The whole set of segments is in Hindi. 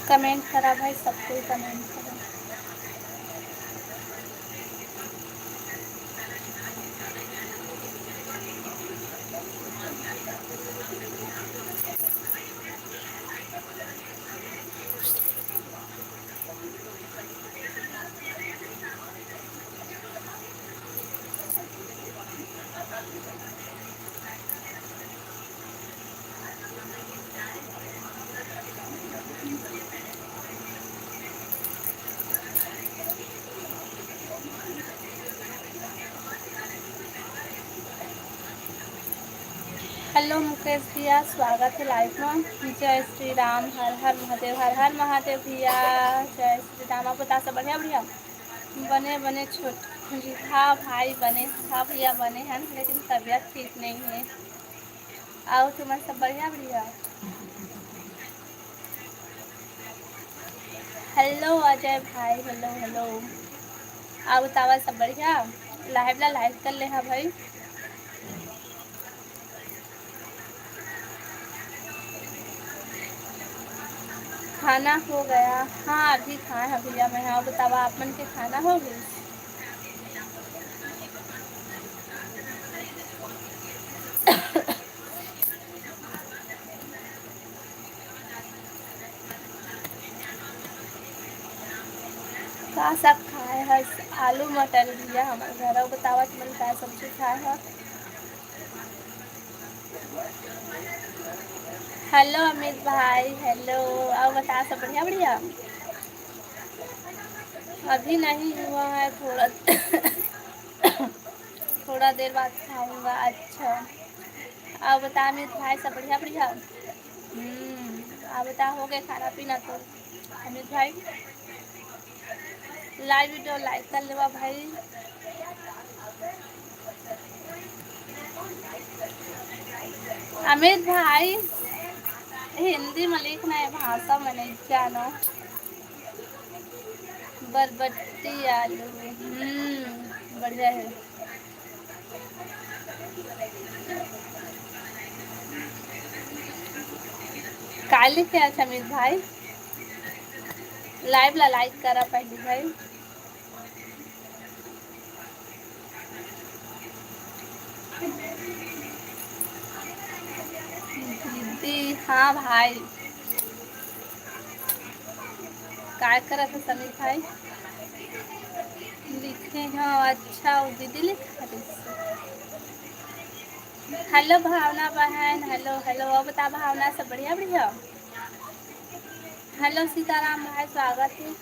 कमेंट करा भाई, सबको कमेंट करा। हेलो मुकेश भैया, स्वागत है लाइव में। जय श्री राम, हर हर महादेव, हर हर महादेव भैया। जय श्री राम। आप बता, सब बढ़िया बढ़िया बने बने छोट जी। हाँ भाई बने, हाँ भैया बने हैं, लेकिन तबीयत ठीक नहीं है। आओ तुम्हारे सब बढ़िया बढ़िया। हेलो अजय भाई, हेलो हेलो। आओ बतावा सब बढ़िया। लाइव ला लाइव कर ले। हाँ भाई, खाना हो गया। हाँ अभी खाए हैं भैया मैं। हाँ बतावा, आप मन के खाना हो गई। का सब खाए है? आलू मटर भैया हमारे घर। बतावा तुमने क्या सब्जी खाए है? हेलो अमित भाई, हेलो। और बता सब बढ़िया बढ़िया। अभी नहीं हुआ है, थोड़ा थोड़ा देर बाद खाऊंगा। अच्छा, अब बता अमित भाई सब बढ़िया बढ़िया। अब बता, हो गए खाना पीना तो अमित भाई? लाइव वीडियो लाइक कर लेवा भाई। अमित भाई हिंदी में लिखना है, भाषा में नहीं जानो। बरबट्टी आलू, बढ़िया है। काली क्या अच्छा अमित भाई? लाइव ला लाइक करा पहले भाई। दीदी, हाँ भाई। काय करा था समीर भाई? लिखे हाँ, अच्छा वो दीदी लिखा था। हेलो भावना बहन, हेलो हेलो। और बता भावना सब बढ़िया बढ़िया। हेलो सीताराम भाई, स्वागत है,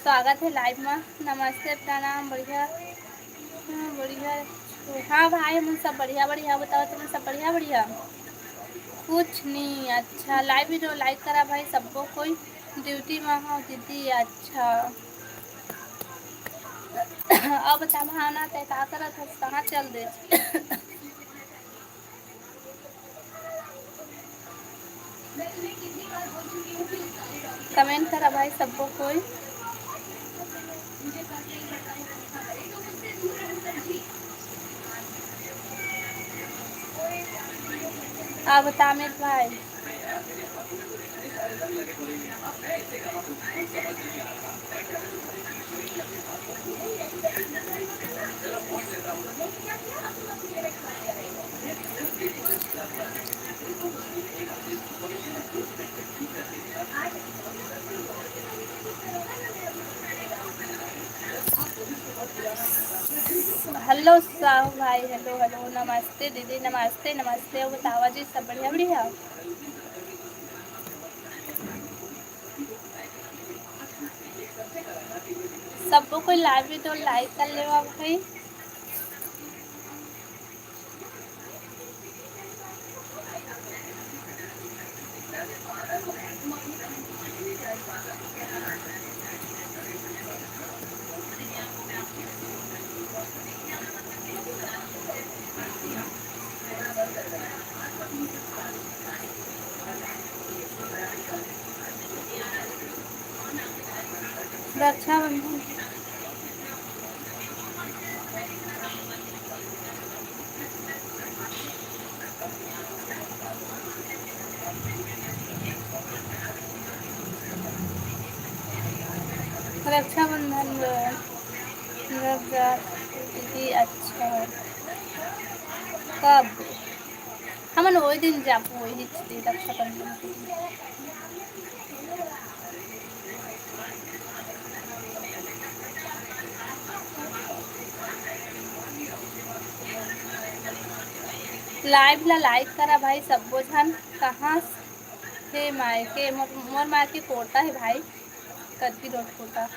स्वागत है लाइव में। नमस्ते, प्रणाम, बढ़िया। हाँ बढ़िया। हाँ भाई हम सब बढ़िया बढ़िया। बताओ तुम्हें सब बढ़िया बढ़िया। कुछ नहीं, अच्छा लाइव वीडियो लाइक करा भाई सबको। कोई ड्यूटी में हो दीदी? अच्छा। अब बता भावना ते का करत है, कहाँ चल दे? कमेंट करा भाई सबको कोई। अब बता अमित भाई। हेलो साहू भाई, हेलो हेलो। नमस्ते दीदी, नमस्ते नमस्ते। बतावा जी सब बढ़िया बढ़िया। सबको कोई लाइव वीडियो लाइक कर लेवा भाई। रक्षाबंधन। रक्षाबंधन दीदी अच्छा कब हमन वही दिन जाबो वही रक्षाबंधन के दिन। लाइव ला लाइक करा भाई सबो झन। कहाँ हे मायके मोर मायके कोटा है भाई, कद्दी रोड कोटा।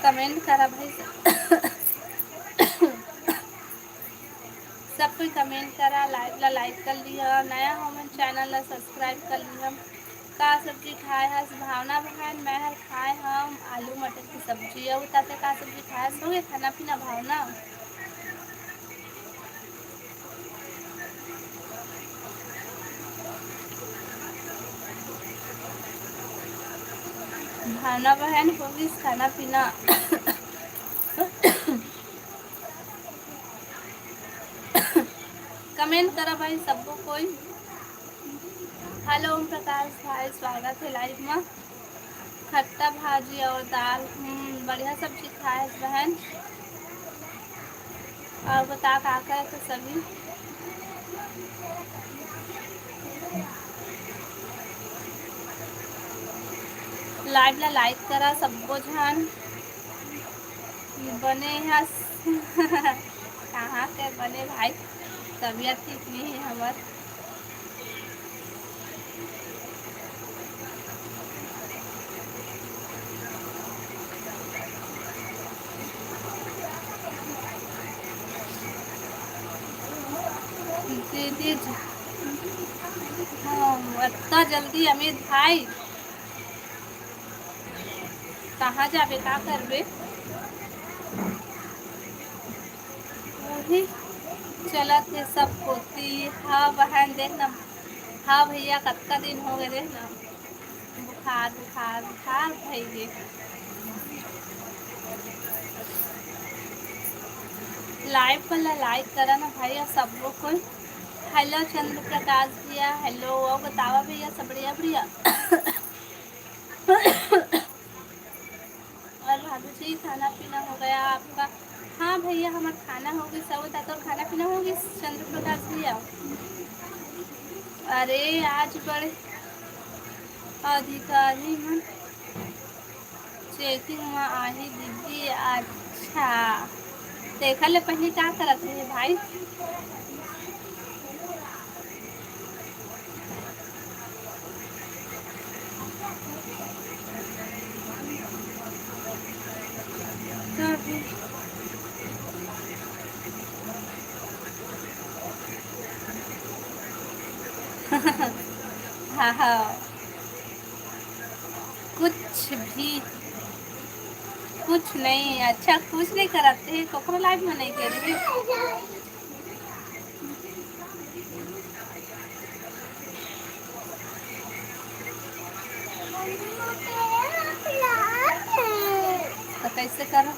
कमेंट करा भाई सब कोई कमेंट करा, लाइव ला लाइक कर लिया, नया हमन चैनल ला सब्सक्राइब कर लिया। का सब्जी खाए हस भावना बहन? मैं हर खाए हम आलू मटर की सब्जी। और ताते का सब्जी खाए हो गए खाना पीना भावना? भावना बहन होगी खाना पीना? कमेंट करा भाई सबको कोई। हेलो ओम प्रकाश भाई, स्वागत है लाइव में। खट्टा भाजी और दाल, बढ़िया सब्जी खाए बहन। और बता का है तो सभी लाइव ला लाइक करा सबको झन। बने हस कहाँ के बने भाई, तबीयत ठीक नहीं है हमार। दीदी इतना जल्दी अमित भाई कहाँ जाबे का करबे? वही चलत है सब होती। हाँ बहन देख ना, हाँ भैया कत्ता दिन हो गए देख ना, बुखार बुखार बुखार भैया। लाइव पर लाइक करा ना भाई और सबको कोई। हेलो चंद्र प्रकाश भैया, हेलो। और बतावा भैया सब बढ़िया बढ़िया? और भाभी जी खाना पीना हो गया आपका? हाँ भैया हमारा खाना हो गई सब। तो खाना पीना हो गई चंद्र प्रकाश भैया? अरे आज बड़े अधिकारी मन चेकिंग में आई दीदी। अच्छा देखा ले पहले क्या करत रहे भाई? हाँ हाँ कुछ भी कुछ नहीं। अच्छा कुछ नहीं कराते कखनो लाइव में नहीं कर रही। तो कैसे करो?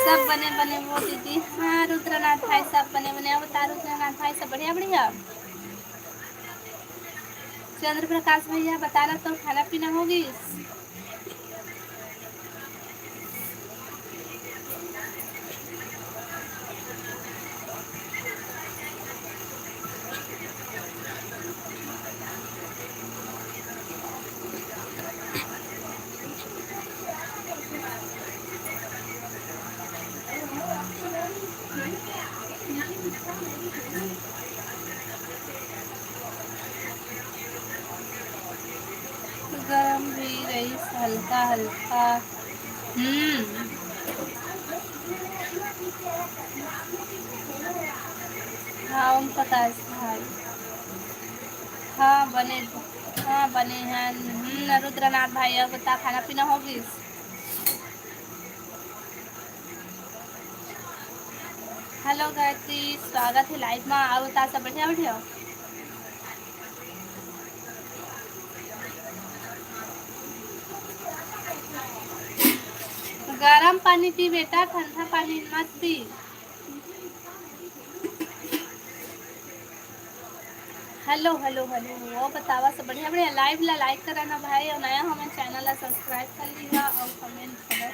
सब बने बने वो दीदी। हाँ रुद्रनाथ भाई सब बने बने। बता रुद्रनाथ भाई सब बढ़िया बढ़िया? चंद्र प्रकाश भैया बताना तो खाना पीना होगी? गरम भी रही हल्का हल्का। हाँ ओम प्रकाश भाई हाँ बने। हाँ बने हैं। रुद्रनाथ भाई अब बता खाना पीना होगी। हेलो गायत्री, स्वागत है लाइव में। आओ बता सब बढ़िया बढ़िया। गरम पानी पी बेटा, ठंडा पानी मत पी। हेलो हेलो हेलो, वो बतावा सब बढ़िया बढ़िया। लाइव ला लाइक कराना भाई, और नया हमें चैनल ला सब्सक्राइब कर लीजिएगा और कमेंट करो।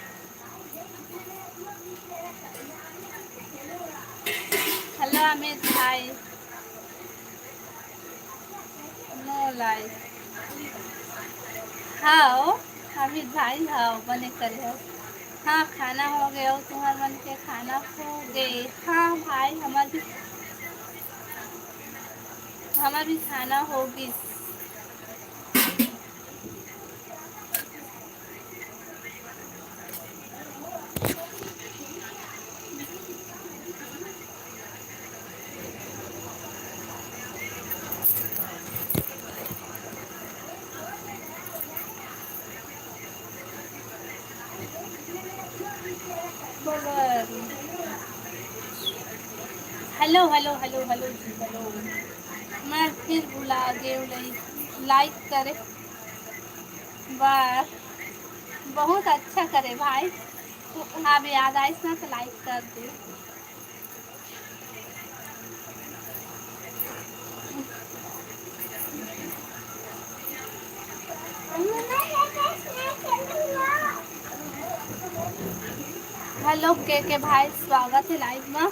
हेलो अमित भाई। Know like. हाँ अमित भाई, हाँ बने करे हो। हाँ खाना हो गया हो, तुम्हार मन के खाना हो गए। हाँ भाई हमार भी खाना होगी। Hello hello hello hello hello. मैं फिर भुला गई लाइक करे। वाह बहुत अच्छा करे भाई। हाँ भी याद आइस ना तो लाइक कर दे। हेलो के भाई, स्वागत है लाइव में।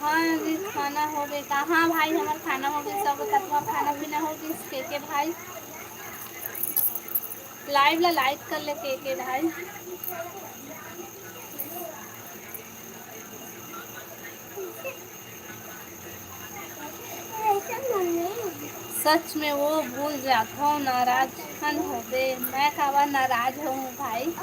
हाँ जी खाना हो गया का। हाँ भाई हमारा खाना हो गया सब तत्वा खाना पीना हो गया। के भाई लाइव ला लाइक कर ले के भाई। सच में वो भूल जाता हूँ, नाराज हन हो गए। मैं कहा नाराज हूँ भाई।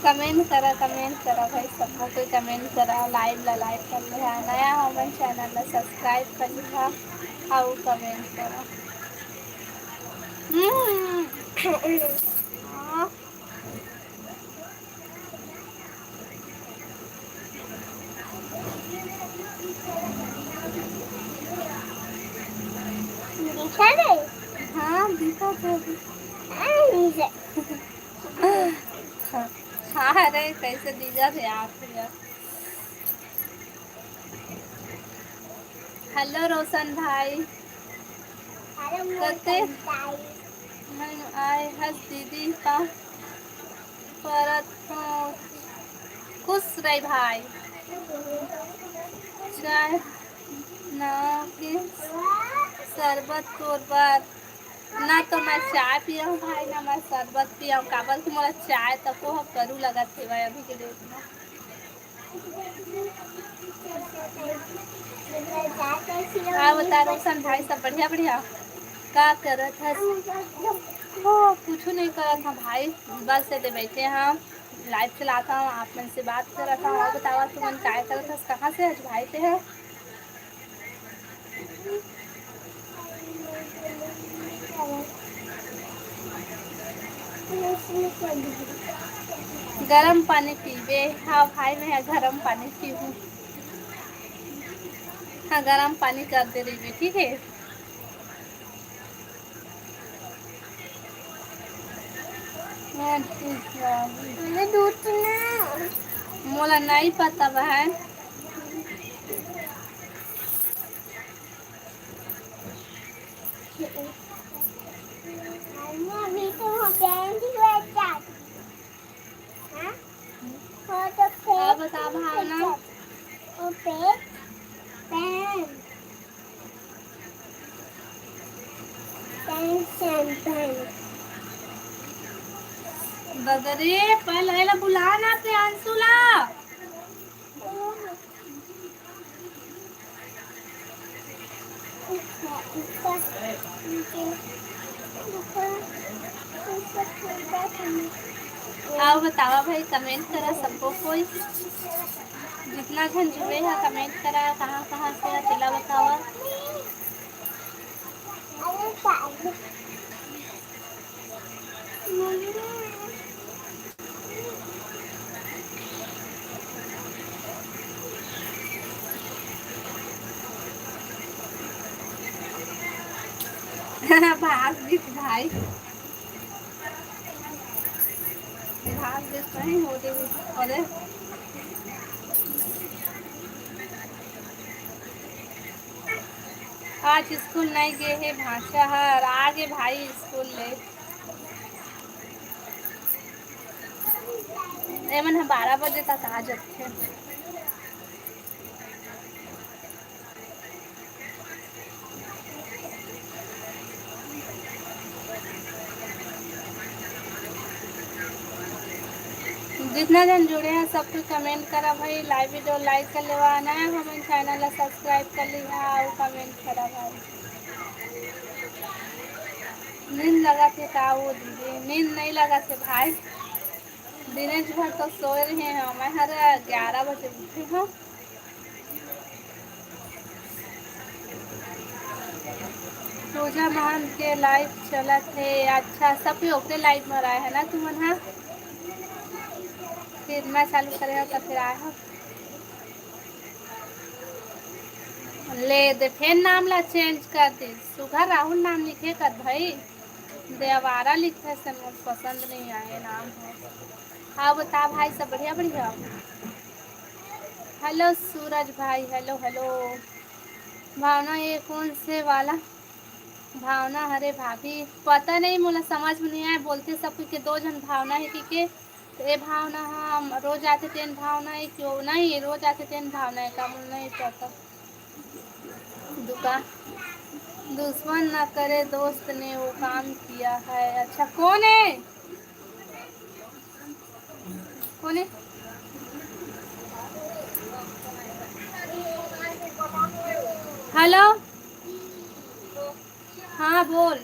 कमेंट करा भाई, सबको कोई कमेंट करा। लाइव ला लाइक कर लिया, नया हमारे चैनल ला सब्सक्राइब कर लिया और कमेंट करा। हाँ दिखा तो हाँ अरे कैसे दीजा थे आप यार। हेलो रोशन भाई। कते हम आए हस दीदी का परत हूँ। खुश रही भाई। चाय ना कि शरबत तोरबत ना तो मैं चाय पिया हूँ भाई, ना मैं शरबत पिया हूँ। काबल की मोला चाय तक को करू लगा थे भाई अभी के डेट में। हाँ बता रोशन भाई सब बढ़िया बढ़िया। क्या करत है? वो कुछ नहीं करत था भाई, बस से बैठे हम लाइव चलाता हूँ, आप मन से बात कर रहा था। और बतावा तुम मन क्या करत हस, कहाँ से आज भाई से है? गरम पानी पीबे। हाँ भाई मैं गरम पानी पीबू। हाँ गरम पानी कर दे रही ठीक है। दूध मोला नहीं पता बहन। बता भावना बदरे पहले बुलाना पे अंशुला। आओ बतावा भाई, कमेंट करा सबको कोई। जितना जन जुड़े हैं कमेंट करा, कहाँ कहाँ से है तिला बतावा। भाग जित भाई, भाग जित नहीं हो दे। अरे आज स्कूल नहीं गए है भाषा हर आगे भाई स्कूल ले एमन हम 12 बजे तक आ जाते हैं। जितना जन जुड़े हैं सबको कमेंट करा भाई, लाइव वीडियो लाइक कर लेवा, नया हमारे चैनल सब्सक्राइब कर लिया और कमेंट करा भाई। नींद लगा थे का वो दीदी, नींद नहीं लगा थे भाई, दिनेश भर तो सोए रहे हैं, मैं हर 11 बजे उठी हूँ। पूजा मान के लाइव चला थे, अच्छा सब ओके लाइव में रहा है ना तुम हाँ, फिर मैं चालू करेगा तो फिर आया हूँ ले दे, फिर नाम ला चेंज कर दे, सुधा राहुल नाम लिखे कर भाई, देवारा लिखे से मुझे पसंद नहीं आए नाम है। हाँ बता भाई, सब बढ़िया बढ़िया। हेलो सूरज भाई, हेलो हेलो। भावना ये कौन से वाला भावना, हरे भाभी पता नहीं मुझे समझ में नहीं आया, बोलते सब के दो जन भावना है कि तो ये भावना हम रोज आते तेन भावना है क्यों नहीं, रोज आते तेन भावना है का मुझे नहीं पता। दुकान दुश्मन न करे दोस्त ने वो काम किया है, अच्छा कौन है, कौन है। हेलो हाँ बोल।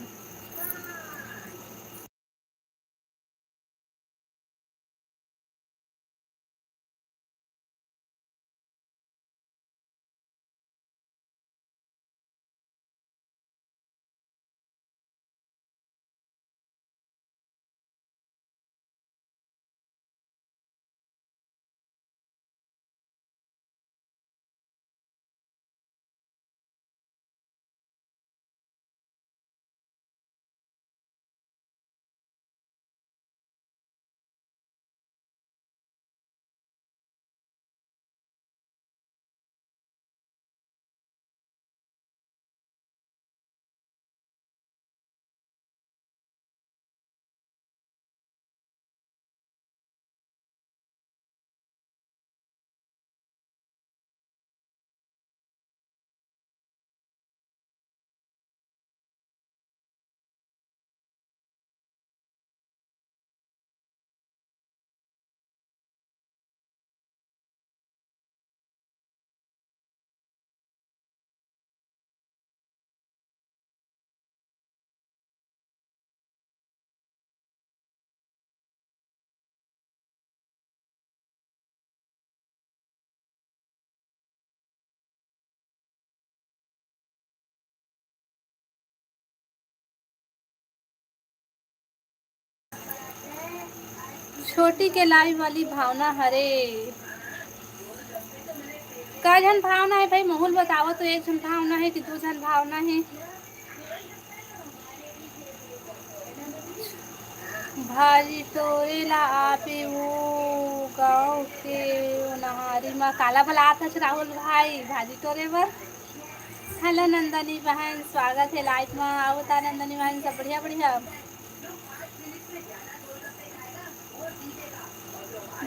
छोटी के लाइव वाली भावना हरे का जन भावना है भाई, माहौल बताओ तो, एक जन भावना है कि दो जन भावना है। भाजी तोरेला आपे वो गाँव के नहारी माँ काला भला आता राहुल भाई भाजी तोरे बर। हेलो नंदनी बहन, स्वागत है लाइव में, आओ ता नंदनी बहन, सब बढ़िया बढ़िया।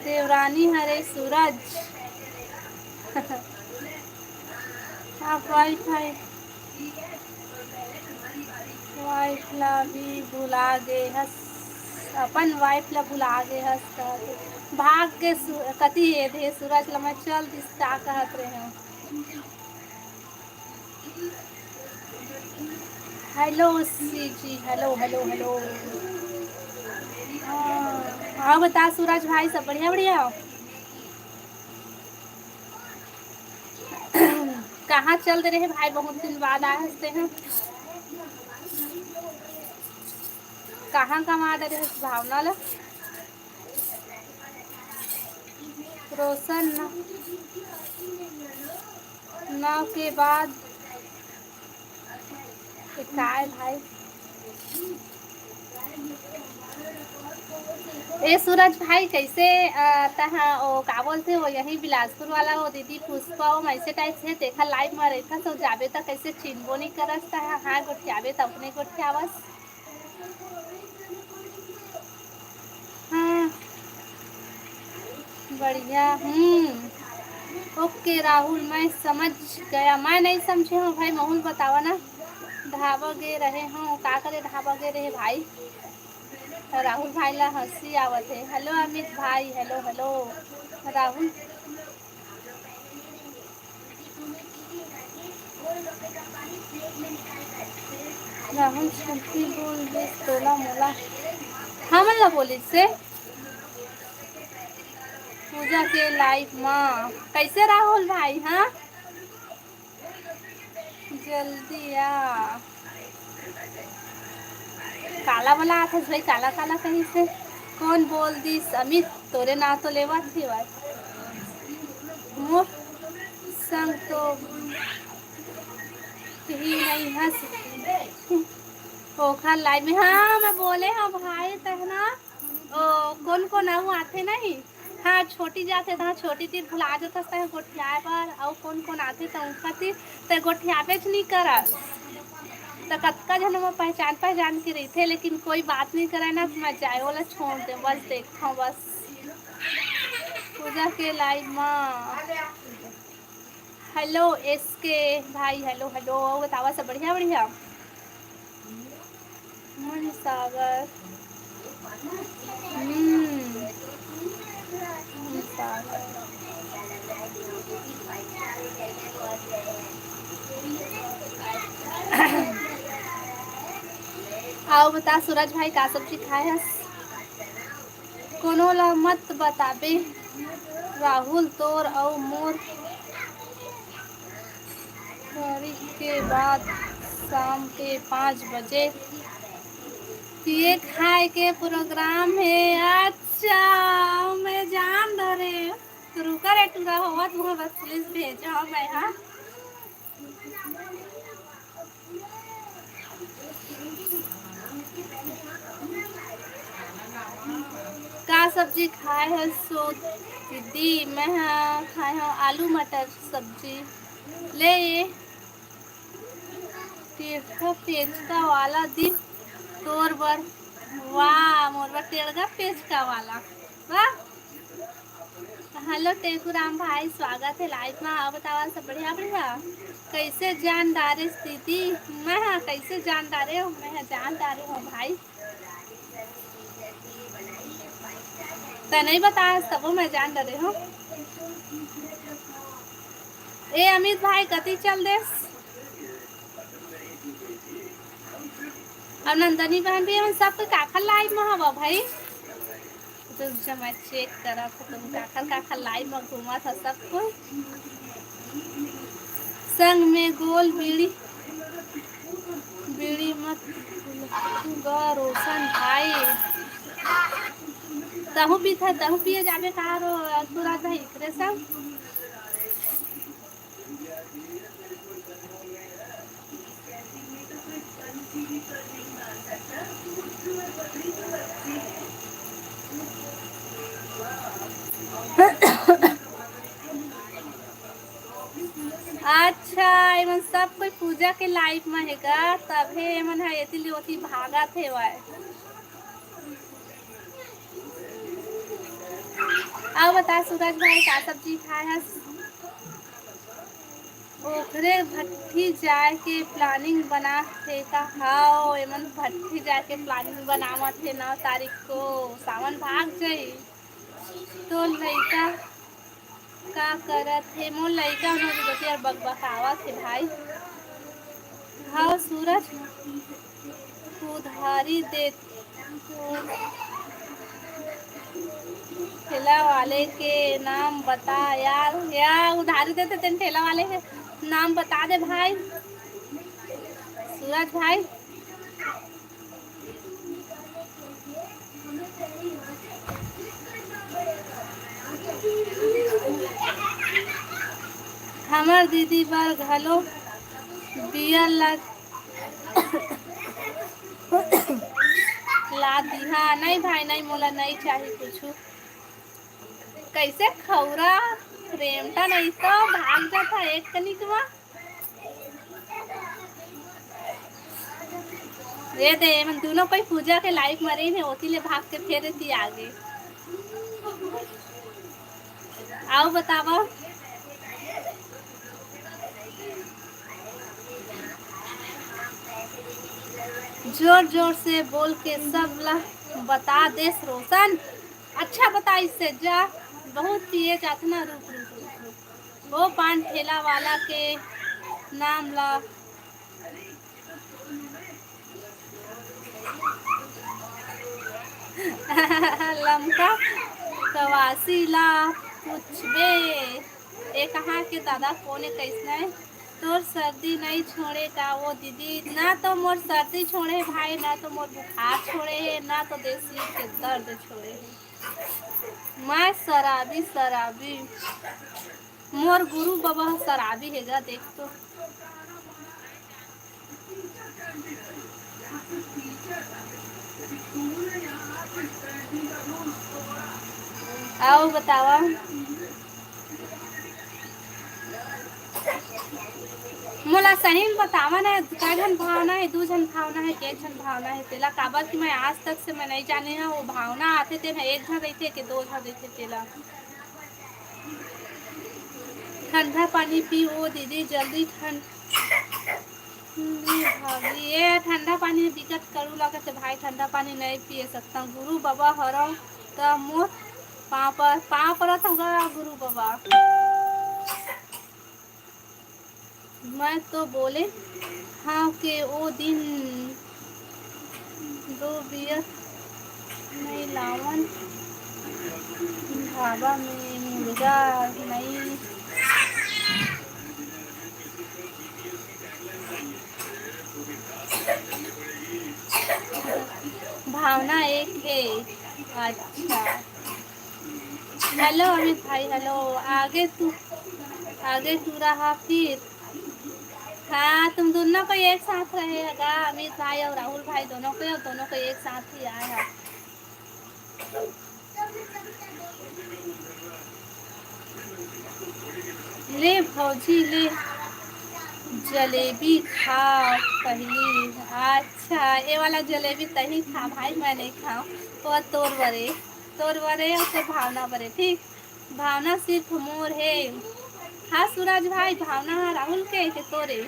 देवरानी हरे सूरज आप वाईफाई वाइफ ला भी भुला गए हस, अपन वाइफ ला भुला गए हस भाग के कति है थे सूरज ला मैं चल दिस्ता कहत रहे हैं। हेलो सी जी, हेलो हेलो हेलो। हाँ बता सूरज भाई, सब बढ़िया बढ़िया। कहाँ चल दे रहे भाई, बहुत दिन बाद आए हंसते हैं। कहाँ कमा दे रहे भावना ला रोशन नौ के बाद काय भाई। ए सूरज भाई कैसे तहाँ ओ का बोलते हो यही बिलासपुर वाला वो दीदी पुष्पा वो ऐसे टाइप से देखा लाइव में रहता तो जाबे तक कैसे चिन्हबो नहीं करस तहाँ हाँ गोठियाबे तब अपने गोठियावस। हाँ बढ़िया। ओके राहुल मैं समझ गया, मैं नहीं समझे हूँ भाई, माहौल बतावा ना। ढाबा गे रहे हूँ का करे, ढाबा गे रहे भाई। राहुल भाई ला हंसी आवत है। हेलो अमित भाई, हेलो हेलो राहुल। राहुल छुट्टी बोल दे तोला मोला हाँ मन ला बोली से पूजा के लाइफ माँ कैसे राहुल भाई। हाँ जल्दी आ। काला वाला आता भाई, काला काला कहीं से कौन बोल दी अमित तोरे ना तो लेवा थी भाई मोर संग तो ही नहीं हंस पोखर लाइव में। हाँ मैं बोले हाँ भाई तहना ओ कौन कौन आहू आते नहीं। हाँ छोटी जाते था, छोटी तीर भुला जाता है गोठियाए पर और कौन कौन आते तो उनका तीर तो गोठियाबे नहीं करा तो कत्का जन में पहचान पहचान के रही थे, लेकिन कोई बात नहीं करे ना तो मैं जाए वाला छोड़ दे बस देखा बस। पूजा के लाइव माँ हेलो एस के भाई, हेलो हेलो बतावा सब बढ़िया बढ़िया। मन सागर आओ बता सूरज भाई का सब्जी खाए हस। कोनो ला मत बताबे राहुल तोर और मोर के बाद शाम के 5 बजे ये खाए के प्रोग्राम है। अच्छा मैं जान धरे तो रुका रे टूरा हुआ तुम्हें बस पुलिस भेजो मैं। हाँ का सब्जी खाए है सो दीदी मैं खाए हूँ आलू मटर सब्जी ले ये पेचका वाला दी तोर बर। वाह मोर बर टेढ़गा पेचका वाला वाह। हेलो टेकुराम भाई स्वागत है लाइव में। आप बतावा सब बढ़िया बढ़िया। कैसे जानदारे स्थिति मैं हाँ कैसे जानदारे हूँ मैं जानदारे हूँ भाई तो नहीं बताया तब मैं जान डरे हूँ। ए अमित भाई कति चल देस और नंदनी बहन भी हम सब काखर लाइव में हवा भाई तो जब मैं चेक करा तो तुम काखर लाइव में घूमा था सब कोई संग में गोल बीड़ी बीड़ी मत रोशन भाई तहु भी था तहु पिए जाबे कहा रो पूरा भाई करे सब। अच्छा एमन सब कोई पूजा के लाइफ में हैगा तभे एमन है एती ओती भागा थे वाय। अब बता सूरज भाई का सब्जी खाए हस। ओखरे भट्ठी जाए के प्लानिंग बना थे का हाओ एमन भट्ठी जाए के प्लानिंग बनावत थे 9 तारीख को सावन भाग जाई तो लड़का का करत थे मोर लड़का उन्होंने बकबकावा थे भाई। हाँ सूरज उधारी दे ठेला वाले के नाम बता यार, यार उधारी देते तेन ठेला वाले के नाम बता दे भाई। सूरज भाई। हमर दीदी बार घलो बियर ला दी। हाँ नहीं भाई नहीं, मोला नहीं चाहिए कुछ। कैसे खौरा रेमटा नहीं तो भाग जाता एक तनिक में। ये दे मन दोनों कोई पूजा के लाइफ मरी है ओती ले भाग के फेर थी आगे। आओ बताओ। जोर जोर से बोल के सब ला बता देस रोशन। अच्छा बता इससे जा, बहुत पिए जात ना। रुक रुक रुक रुक। वो पान ठेला वाला के नाम ला। लमका कवासी ला पूछबे। ए कहाँ के दादा कोने कैसना है। तोर सर्दी नहीं छोड़े का वो दीदी। ना तो मोर सर्दी छोड़े भाई, ना तो मोर बुखार छोड़े है, ना तो देसी के दर्द छोड़े है। मैं शराबी शराबी। मोर गुरु बाबा शराबी है जा देख तो। आओ बतावा। मोला सही में बतावा ना, का जन भावना है, दू जन भावना है, के जन भावना है तेला। काबर कि मैं आज तक से मैं नहीं जाने है वो भावना आते थे ना एक जन रहते के दो जन रहते तेला। ठंडा पानी पी वो दीदी जल्दी ठंड भाभी। ये ठंडा पानी में दिक्कत करू लगा तो भाई ठंडा पानी नहीं पिए सकता। गुरु बाबा हरो तो मोर पाँव पर होगा गुरु बाबा। मैं तो बोले हाँ के वो दिन दो बियर नहीं लावन ढाबा में मुर्गा नहीं। भावना एक है। अच्छा हेलो अमित भाई हेलो। आगे तू रहा फिर। हाँ तुम दोनों को एक साथ रहेगा, अमित भाई और राहुल भाई दोनों को एक साथ ही आया है। ले भौजी ले जलेबी खा पहली। अच्छा ये वाला जलेबी तही खा भाई, मैं नहीं खाऊं। वो तोर बरे और भावना बरे ठीक। भावना सिर्फ मोर है। हाँ सूरज भाई भावना राहुल के तोरे।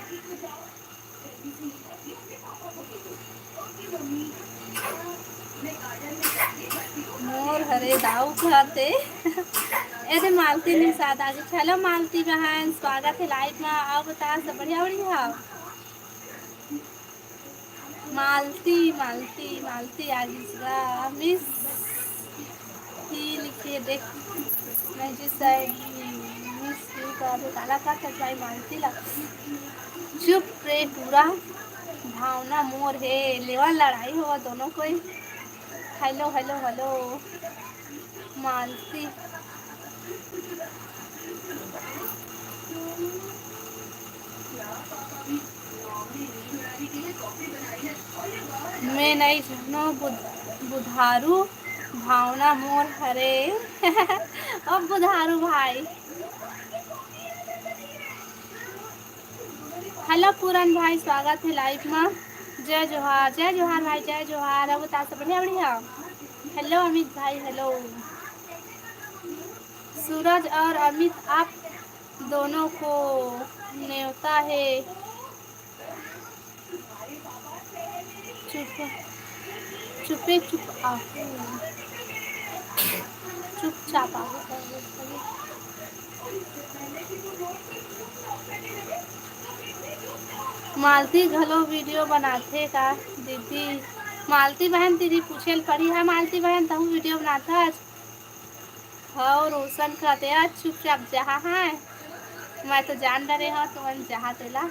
मोर हरे दाऊ खाते। ऐसे मालती नहीं साथ आगे। चलो मालती बहन स्वागत है लाइव में। आओ बता सब बढ़िया बढ़िया। मालती आगे मिस ही लिखिए देख। मैं जिस मिस काला का भाई मालती ला चुप रे पूरा। भावना मोर है लेवल लड़ाई हुआ दोनों कोई। हेलो हेलो हेलो मालती। मैं नहीं जानो बुधारू भावना मोर हरे। अब बुधारू भाई। हेलो पूरन भाई स्वागत है लाइव में। जय जोहार भाई जय जोहार। अब बता सब बढ़िया बढ़िया। हेलो अमित भाई हेलो। सूरज और अमित आप दोनों को न्योता है। चुपे चुप आओ चुपचाप आओ। मालती घलो वीडियो बनाते का दीदी। मालती बहन तेरी पूछे पड़ी है। मालती बहन तुम वीडियो बनाता है। हाँ रोशन कहते हैं चुपचाप जहाँ है मैं तो जान डरे हो तुम जहाँ तेला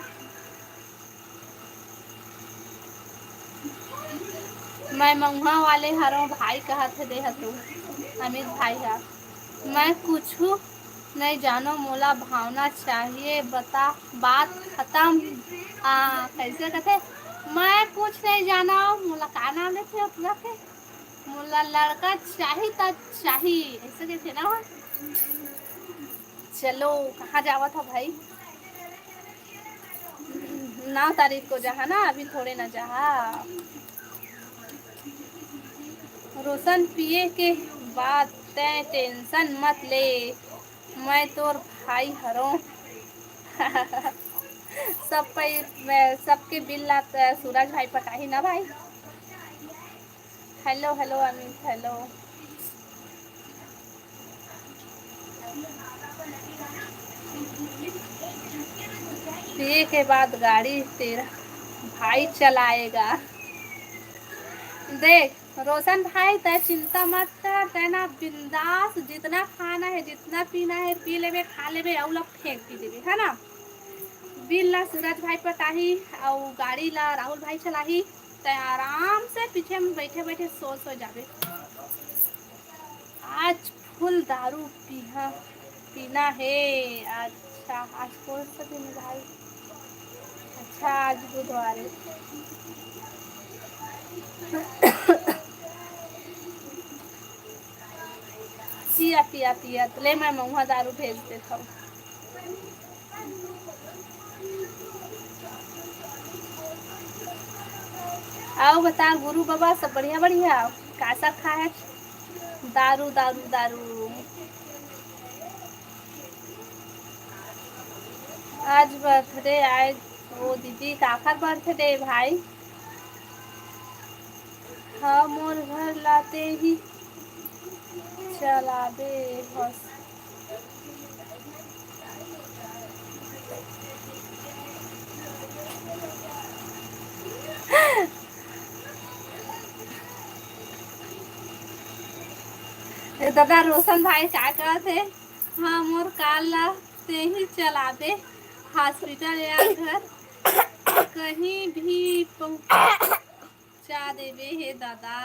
मैं मऊहा वाले हरों भाई कहत दे तू अमित भाई है। मैं कुछ नहीं जानो मोला भावना चाहिए बता बात खत्म। कैसे कहते मैं कुछ नहीं जाना मोला का नाम लेते अपना के मोला लड़का चाहिए तो चाहिए ऐसे कहते ना। चलो कहाँ जावा था भाई 9 तारीख को जहा ना अभी थोड़े ना जहा। रोशन पिए के बाद तय टेंशन मत ले मैं तोर भाई हरों। सब पे सबके बिल ला सूरज भाई पटाही ना भाई। Hello hello Amit hello. पिए के बाद गाड़ी तेरा भाई चलाएगा। देख रोशन भाई तय चिंता मत कर तेना बिंदास जितना खाना है जितना पीना है पी लेबे खा लेबे और लोग फेंक भी देबे है ना। बिल ला सूरज भाई पटाही और गाड़ी ला राहुल भाई चलाही तय आराम से पीछे में बैठे बैठे सो जाबे। आज फुल दारू पीना है। अच्छा आज कौन सा दिन है भाई। अच्छा आज बुधवार है। पिया पिया पिया तो ले मैं महुआ दारू भेज देता हूँ। आओ बता गुरु बाबा सब बढ़िया बढ़िया का सब खा है। दारू दारू दारू। आज बर्थडे आए वो दीदी काकर बर्थडे भाई। हाँ मोर घर लाते ही चलाबे बस। दादा रोशन भाई क्या कहते हाँ मोर काल से ही चलाबे हॉस्पिटल या घर कहीं भी पहुंचा देवे हे दादा।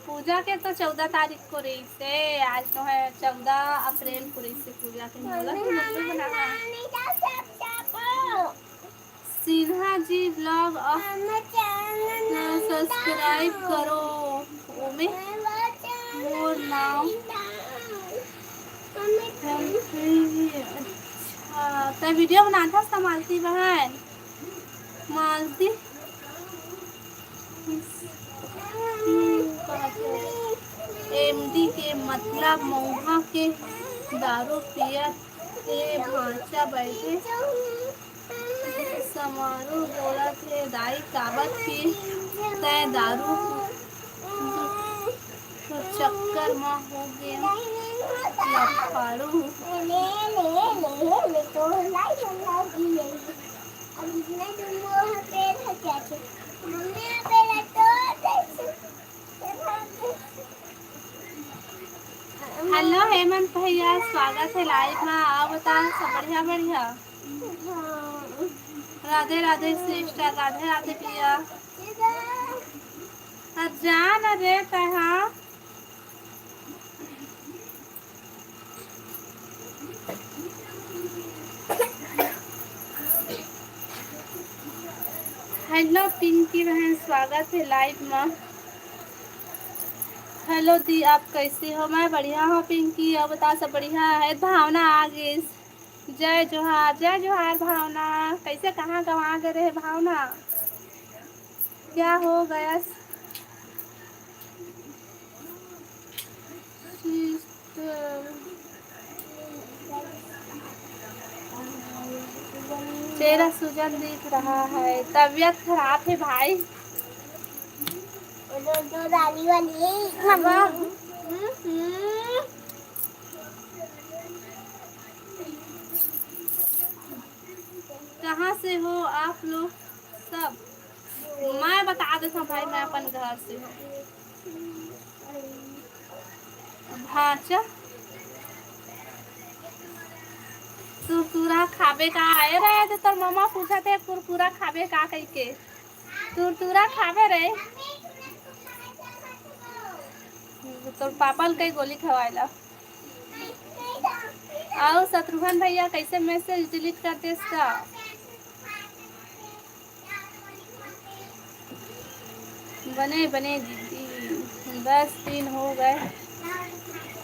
पूजा के तो 14 तारीख को रही से आज तो है 14 अप्रैल को रही से पूजा के सिन्हा जी ब्लॉग सब्सक्राइब करो ओमे मोर नाम। अच्छा तो वीडियो बनाता था मालती बहन मालती एमडी के मतलब मऊहा के दारू पिया के भांचा बैठे समारोह बोला थे दाई काबत पी तय दारू तो चक्कर में हो गया लफाड़ू। हेलो हेमंत भैया स्वागत है लाइव में आओ बता सब बढ़िया बढ़िया। राधे राधे सिस्टर राधे राधे भैया जान रे कहाँ हेलो पिंकी बहन स्वागत है लाइव में। हेलो दी आप कैसे हो मैं बढ़िया हूँ पिंकी और बता सब बढ़िया है। भावना आ गई जय जोहार भावना कैसे कहाँ गवा गए रहे भावना क्या हो गया। चेहरा सूजन दिख रहा है तबीयत खराब है भाई। दो दादी वाली कहाँ से हो आप लोग सब मैं बता देता हूँ भाई, मैं अपन घर से हूँ। भाचा कुरकुरा खाबे का आए रहे थे, तो मामा पूछा थे कुरकुरा खाबे का कही के, कुरकुरा खाबे रहे तो पापा कई गोली खवाएला। आओ शत्रुघ्न भैया कैसे मैसेज डिलीट करते इसका। बने बने दीदी 10 दिन हो गए,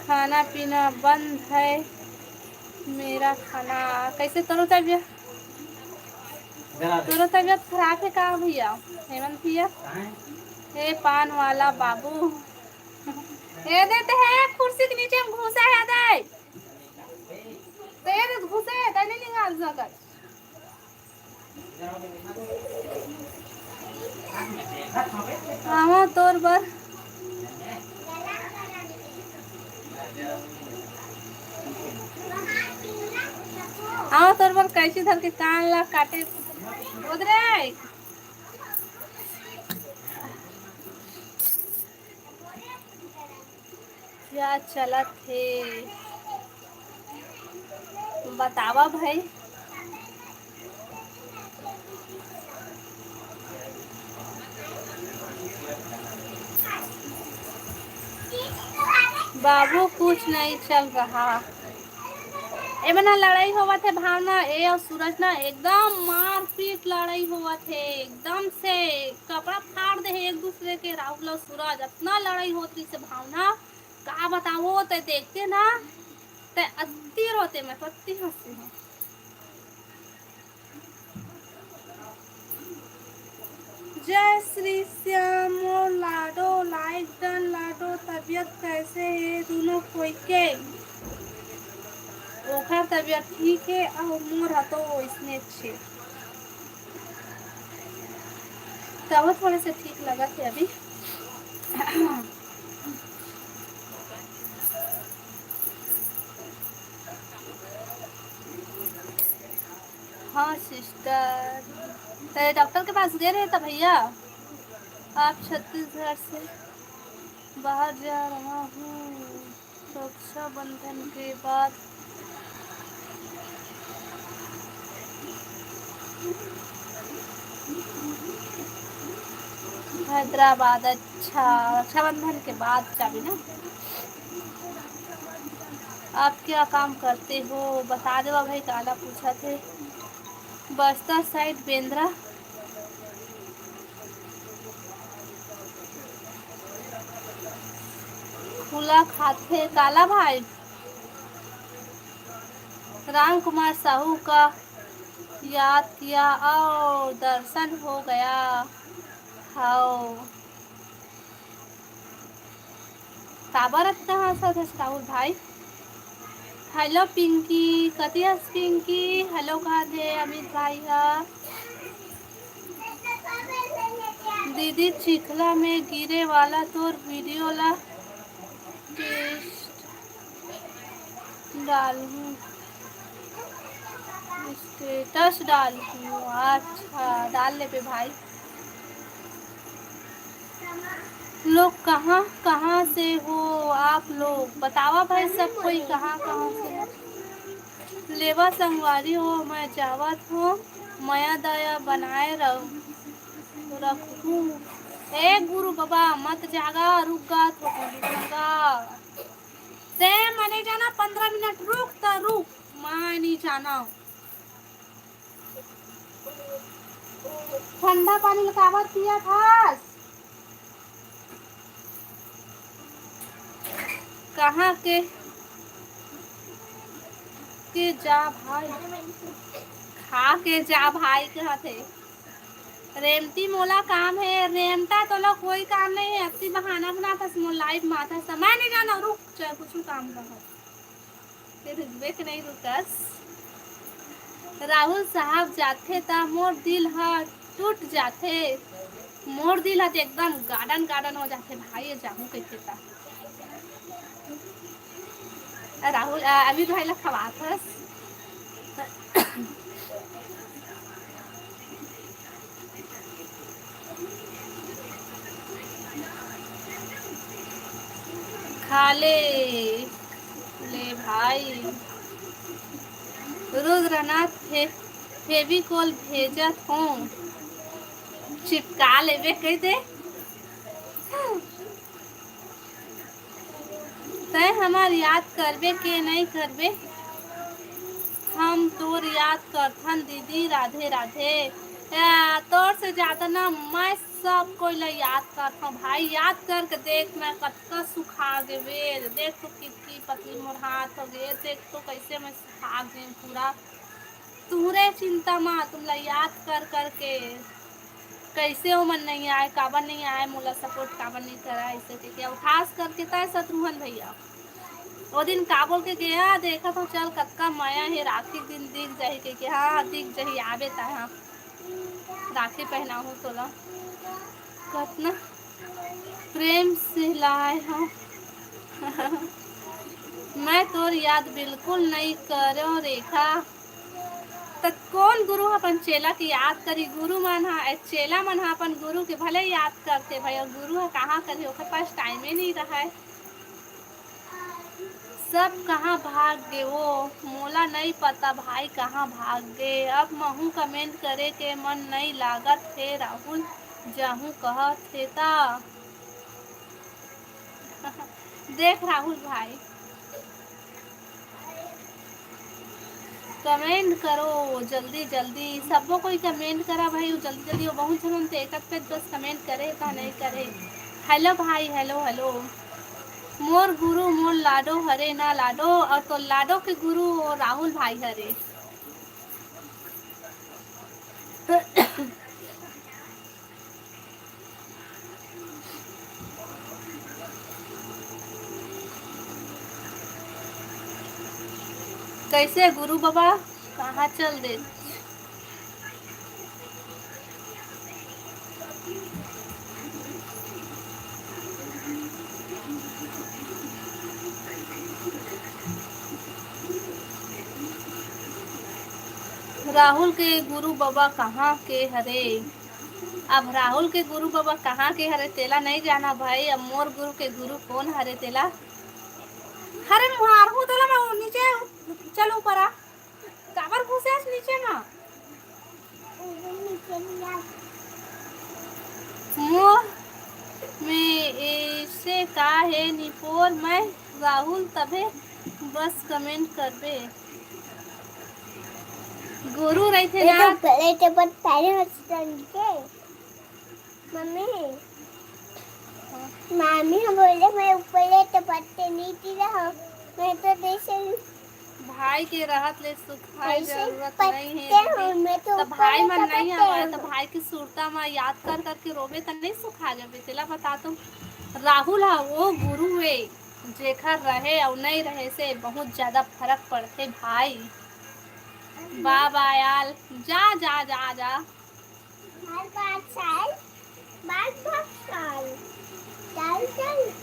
खाना पीना बंद है मेरा। खाना कैसे तरो तबियत, तोरो तबियत खराब है का भैया हेमंत भैया। हे पान वाला बाबू ये देते हैं कुर्सी के नीचे में घुसा है दे तो ये घुसे है नहीं निकाल सकत। हाँ तोर बर हाँ तोर बर कैसी धर के कान ला काटे उधरे। क्या चला थे बतावा भाई। बाबू कुछ नहीं चल रहा। ए बना लड़ाई हुआ थे भावना ए और सूरज ना एकदम मारपीट लड़ाई हुआ थे, एकदम से कपड़ा फाड़ दे एक दूसरे के। राहुल और सूरज इतना लड़ाई होती से भावना का बताओ, ते देखते ना ते अति रोते, मैं तो अति हंसी हूँ। जय श्री श्याम लाडो लाइक डन लाडो तबियत कैसे है दोनों कोई के। ओखर तबियत ठीक है और मोर तो इसने अच्छे तब थोड़े से ठीक लगा थे अभी। हाँ सिस्टर, तेरे डॉक्टर के पास गए रहे था भैया। आप छत्तीसगढ़ से बाहर जा रहा हूँ रक्षाबंधन के बाद। हैदराबाद, अच्छा रक्षाबंधन के बाद जाबी ना। आप क्या काम करते हो बता दो भाई, काला पूछा थे। बस्तर साइड बेंद्रा। खुला खाते काला भाई। राम कुमार साहू का याद किया और दर्शन हो गया। हाँ काबर कहाँ सा राहुल भाई। हेलो पिंकी कतिहस पिंकी, हेलो कहा थे अमित भाई हा। दीदी चिखला में गिरे वाला तो वीडियो ला टेस्ट डालूं, स्टेटस डालूं। अच्छा डाल ले पे भाई। लोग कहाँ कहाँ से हो आप लोग बतावा भाई, सब कोई कहाँ कहाँ से है। लेवा संगवारी हो मैं जावत हूँ, माया दया बनाए रखूँ। ए गुरु बाबा मत जागा रुक गा थोड़ा ते मने जाना 15 मिनट रुक तो रुक, मैं नहीं जाना। ठंडा पानी लगावा पिया था। कहाँ के जा भाई, खा के जा भाई कहाँ थे। रेमती मोला काम है, रेमता तो लोग कोई काम नहीं है, अपनी बहाना बनाता मोल लाइव माथा समय नहीं जाना रुक चाहे कुछ काम रहा फिर रुकबे नहीं रुकस। राहुल साहब जाते ता मोर दिल हा टूट जाते, मोर दिल हा एकदम गार्डन गार्डन हो जाते भाई। जाऊँ कैसे था राहुल अभी भाई ला खवाथस। खा ले भाई। रुद्रनाथ फेविकोल भेजत हूँ, चिपका लेवे कह दे। तय हमार याद करबे के नहीं करबे, हम तोर याद करथन दीदी, राधे राधे। तोर से ज्यादा ना मैं सब कोई ला याद करता हूँ भाई। याद करके देख मैं कत्ता सुखा गए, देख तो कितनी पतली मोर हाथ हो गए, देख तो कैसे मैं सुखा गई पूरा। तुहरे चिंता माँ तुमला याद कर करके कैसे हो मन नहीं आए, काबर नहीं आए, मोला सपोर्ट काबर नहीं करा ऐसे के। अब खास करके तय शत्रुघ्न भैया वो दिन का बोल के गया, देखा तो चल कत्का माया है, राखी दिन दिख जाही के हाँ दिख जाही आबे ता। हाँ राखी पहनाऊँ तोला कतना प्रेम से लाए हाँ। मैं तोर याद बिल्कुल नहीं करो रेखा। तो कौन गुरु अपन चेला की याद करी, गुरु मन हा चेला मन हा अपन गुरु के भले याद करते भाई, और गुरु है कहाँ करे, ओकर पास टाइम ही नहीं रहा है। सब कहाँ भाग गए वो, मोला नहीं पता भाई कहाँ भाग गए। अब महू कमेंट करे के मन नहीं लागत थे राहुल, जाहू कहत थे ता। देख राहुल भाई कमेंट करो जल्दी जल्दी, सबको कोई कमेंट करा भाई जल्दी जल्दी। वो बहुत जन थे एक पे बस कमेंट करे का नहीं करे। हेलो भाई हेलो हेलो। मोर गुरु मोर लाडो हरे ना लाडो, और तो लाडो के गुरु राहुल भाई हरे। कैसे गुरु बाबा कहाँ चल दे। राहुल के गुरु बाबा कहाँ के हरे। अब राहुल के गुरु बाबा कहाँ के हरे तेला नहीं जाना भाई। अब मोर गुरु के गुरु कौन हरे तेला। हरे मुहार हूँ तेला मैं नीचे चल ऊपर आ, काबर घुसे नीचे ना। मोह में ऐसे का है निपोर, मैं राहुल तबे बस कमेंट करबे। गुरु रही थे ना पहले मम्मी मामी हम बोले मैं ऊपर तो पत्ते नीचे रहा, मैं तो जैसे भाई के रहत ले सुख भाई जरूरत नहीं है। मैं तो भाई मन नहीं आवा तो भाई की सूरता में याद कर करके रोबे तो नहीं सुखा जाबे। तेला बता तुम राहुल हा वो गुरु है जेखर रहे और नहीं रहे से बहुत ज्यादा फर्क पड़ते भाई। बाबा यार जा जा जा जा।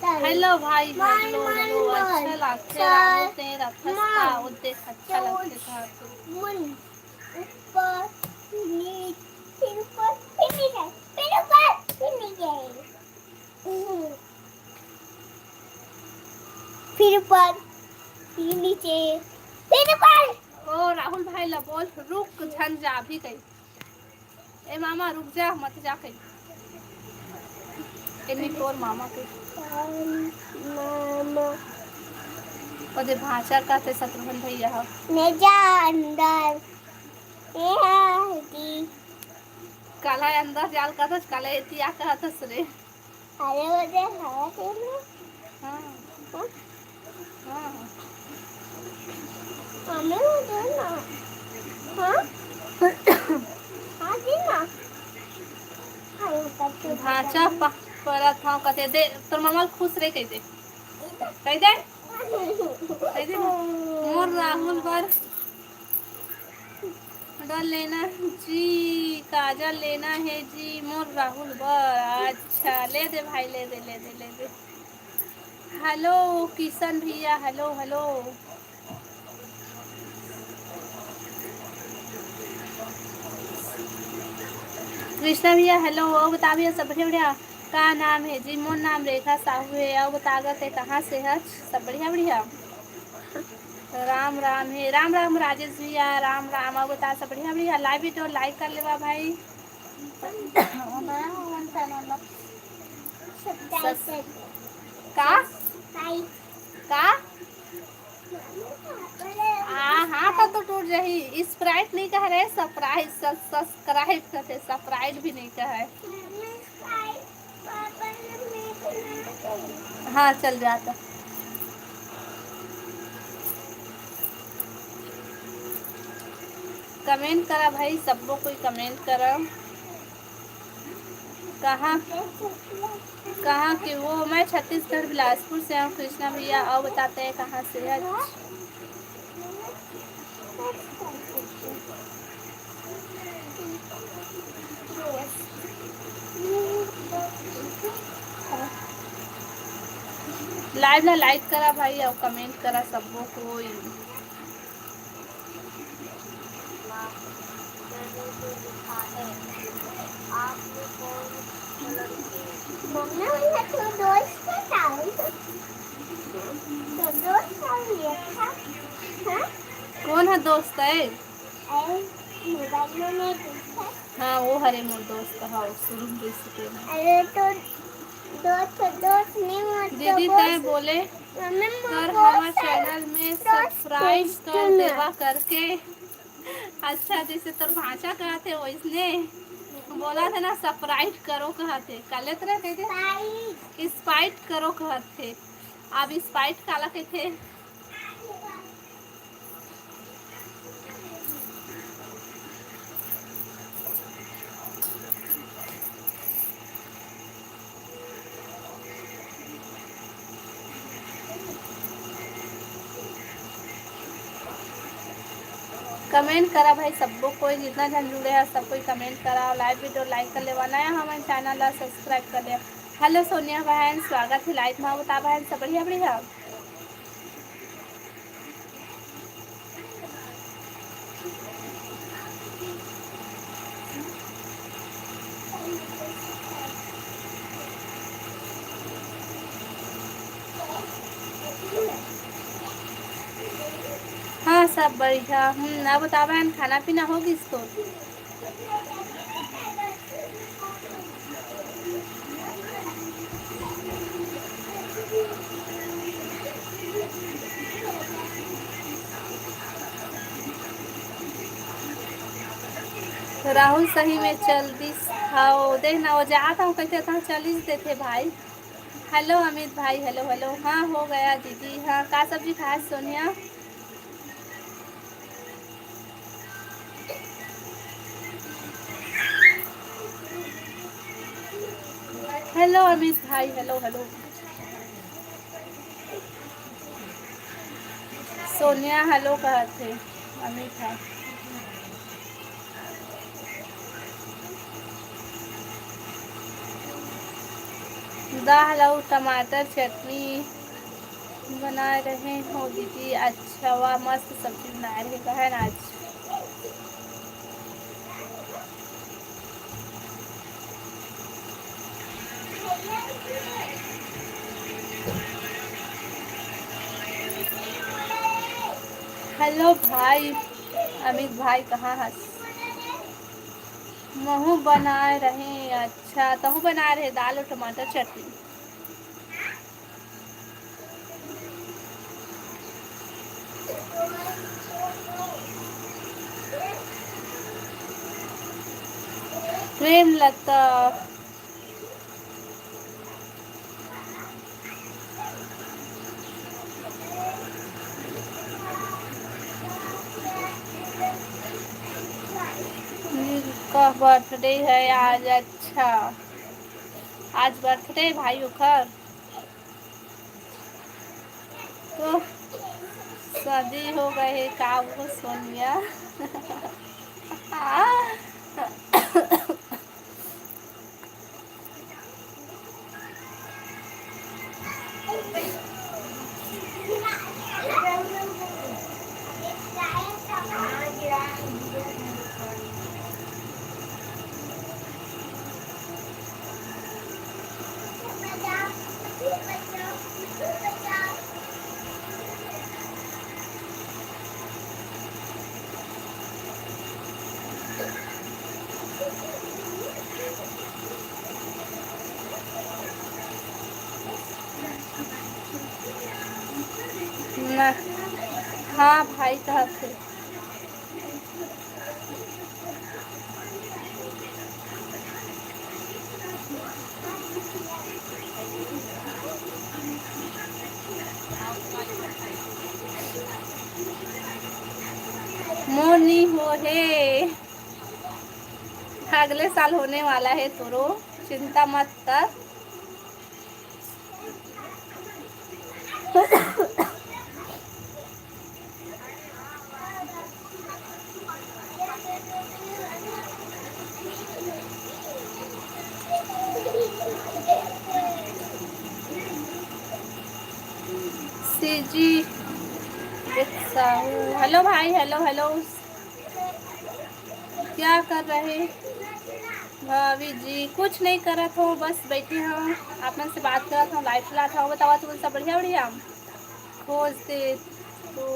हेलो भाई हेलो हेलो। अच्छा लगते राहुल तेरा फंसता वो देख अच्छा लगते था तो ऊपर फिर ऊपर फिर नीचे फिर ऊपर फिर नीचे फिर ऊपर फिर नीचे फिर ऊपर। ओ राहुल भाई ला बोल रुक झन जा भी गई। ए मामा रुक जा मत जा कहीं। एनी तोर मामा के मामा ओदे भाषा का ते शत्रुघ्न भैया हा ने जा अंदर ए हादी काला अंदर जाल का तो काला इतिया का तो रे। अरे वो दे हवा के ना। हां हां हां हमें वो दे ना। हां हां दे ना। हां तब भाषा पर था कते दे तोर मामा खुश रहे कह दे कह दे मोर राहुल पर डल लेना जी, काजल लेना है जी मोर राहुल बर। अच्छा ले दे भाई ले दे ले दे ले दे। हेलो किशन भैया हेलो हेलो। कृष्णा भैया हेलो। बताबिए सब बढ़िया बढ़िया। का नाम है जी? मोर नाम रेखा साहू है। और बतागत है कहाँ से है? सब बढ़िया बढ़िया। राम राम है। राम राम राजेश भैया, राम राम। और बता सब बढ़िया बढ़िया। लाइव वीडियो लाइक कर लेवा भाई। का का हाँ तो टूट रही। स्प्राइट नहीं कह रहे, सरप्राइज सब्सक्राइब करते, सरप्राइज भी नहीं कह रहे। हाँ चल जाता। कमेंट करा भाई, सबको कोई कमेंट करा। कहाँ कहाँ के वो? मैं छत्तीसगढ़ बिलासपुर से हूँ कृष्णा भैया। और बताते हैं कहाँ से है? लाइव ना लाइक करा भाई और कमेंट करा सबको कोई। कौन है दोस्त है? हाँ वो हरे मोर दोस्त है। शुरू में दीदी तय बोले कर हमारे चैनल में सब्सक्राइब कर देवा करके। अच्छा जैसे तोर भाषा कहते वैसने बोला था ना, सब्सक्राइब करो कहते। काले तरह कहते स्पाइट करो कहते। अब स्पाइट काला कहते। कमेंट करा भाई सबको कोई, जितना जन जुड़े हैं सब कोई कमेंट करा। लाइव वीडियो लाइक कर लेवा, नया हमारे चैनल ला सब्सक्राइब कर ले। हेलो सोनिया बहन, स्वागत है लाइव में। बता बहन सब बढ़िया बढ़िया। हाँ सब बढ़िया। अब बता बहन खाना पीना होगी इसको? राहुल सही में चल दिस हाँ देखना वो जाता हूँ कैसे था चल देते भाई। हेलो अमित भाई, हेलो हेलो। हाँ हो गया दीदी। हाँ का सब्जी खाया सोनिया? हेलो अमित भाई, हेलो हेलो। सोनिया हेलो कहते अमित है। दाल और टमाटर चटनी बना रहे हो दीदी? अच्छा वाह मस्त सब्जी बना रहे बहन आज। हेलो भाई अमित भाई कहाँ है? महू बना रहे। अच्छा तहू बना रहे दाल और टमाटर चटनी। प्रेम लता का बर्थडे है आज। अच्छा आज बर्थडे भाई उखर तो शादी हो गए का वो सोनिया? ना। हाँ भाई कहाँ थे। मोनी हो है, अगले साल होने वाला है तोरो, चिंता मत कर। सीजी साहू, हेलो भाई, हेलो हेलो। क्या कर रहे भाभी जी? कुछ नहीं करा था, बस बैठी हूँ, आपन से बात करा था, लाइव चला था। बतावा तुम सब बढ़िया बढ़िया। खोज दे तो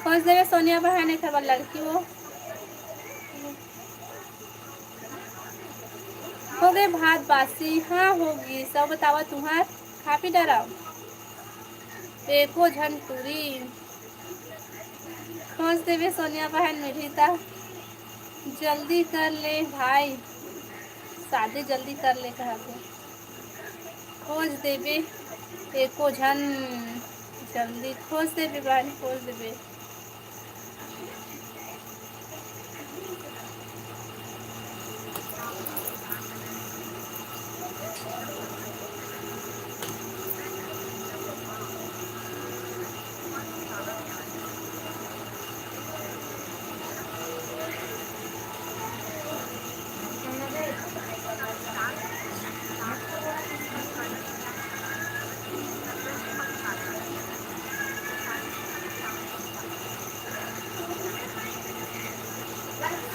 खोज देवे सोनिया बहन एक बार लड़की हो गए भात बासी। हाँ होगी सब। बतावा तुम्हार खा पी डरा एको झन पूरी। खोज देवे सोनिया बहन मीठी ता जल्दी कर ले भाई, शादी जल्दी कर ले कहा के। खोज देवे एको झन, जल्दी खोज देवे बहन, खोज देवे।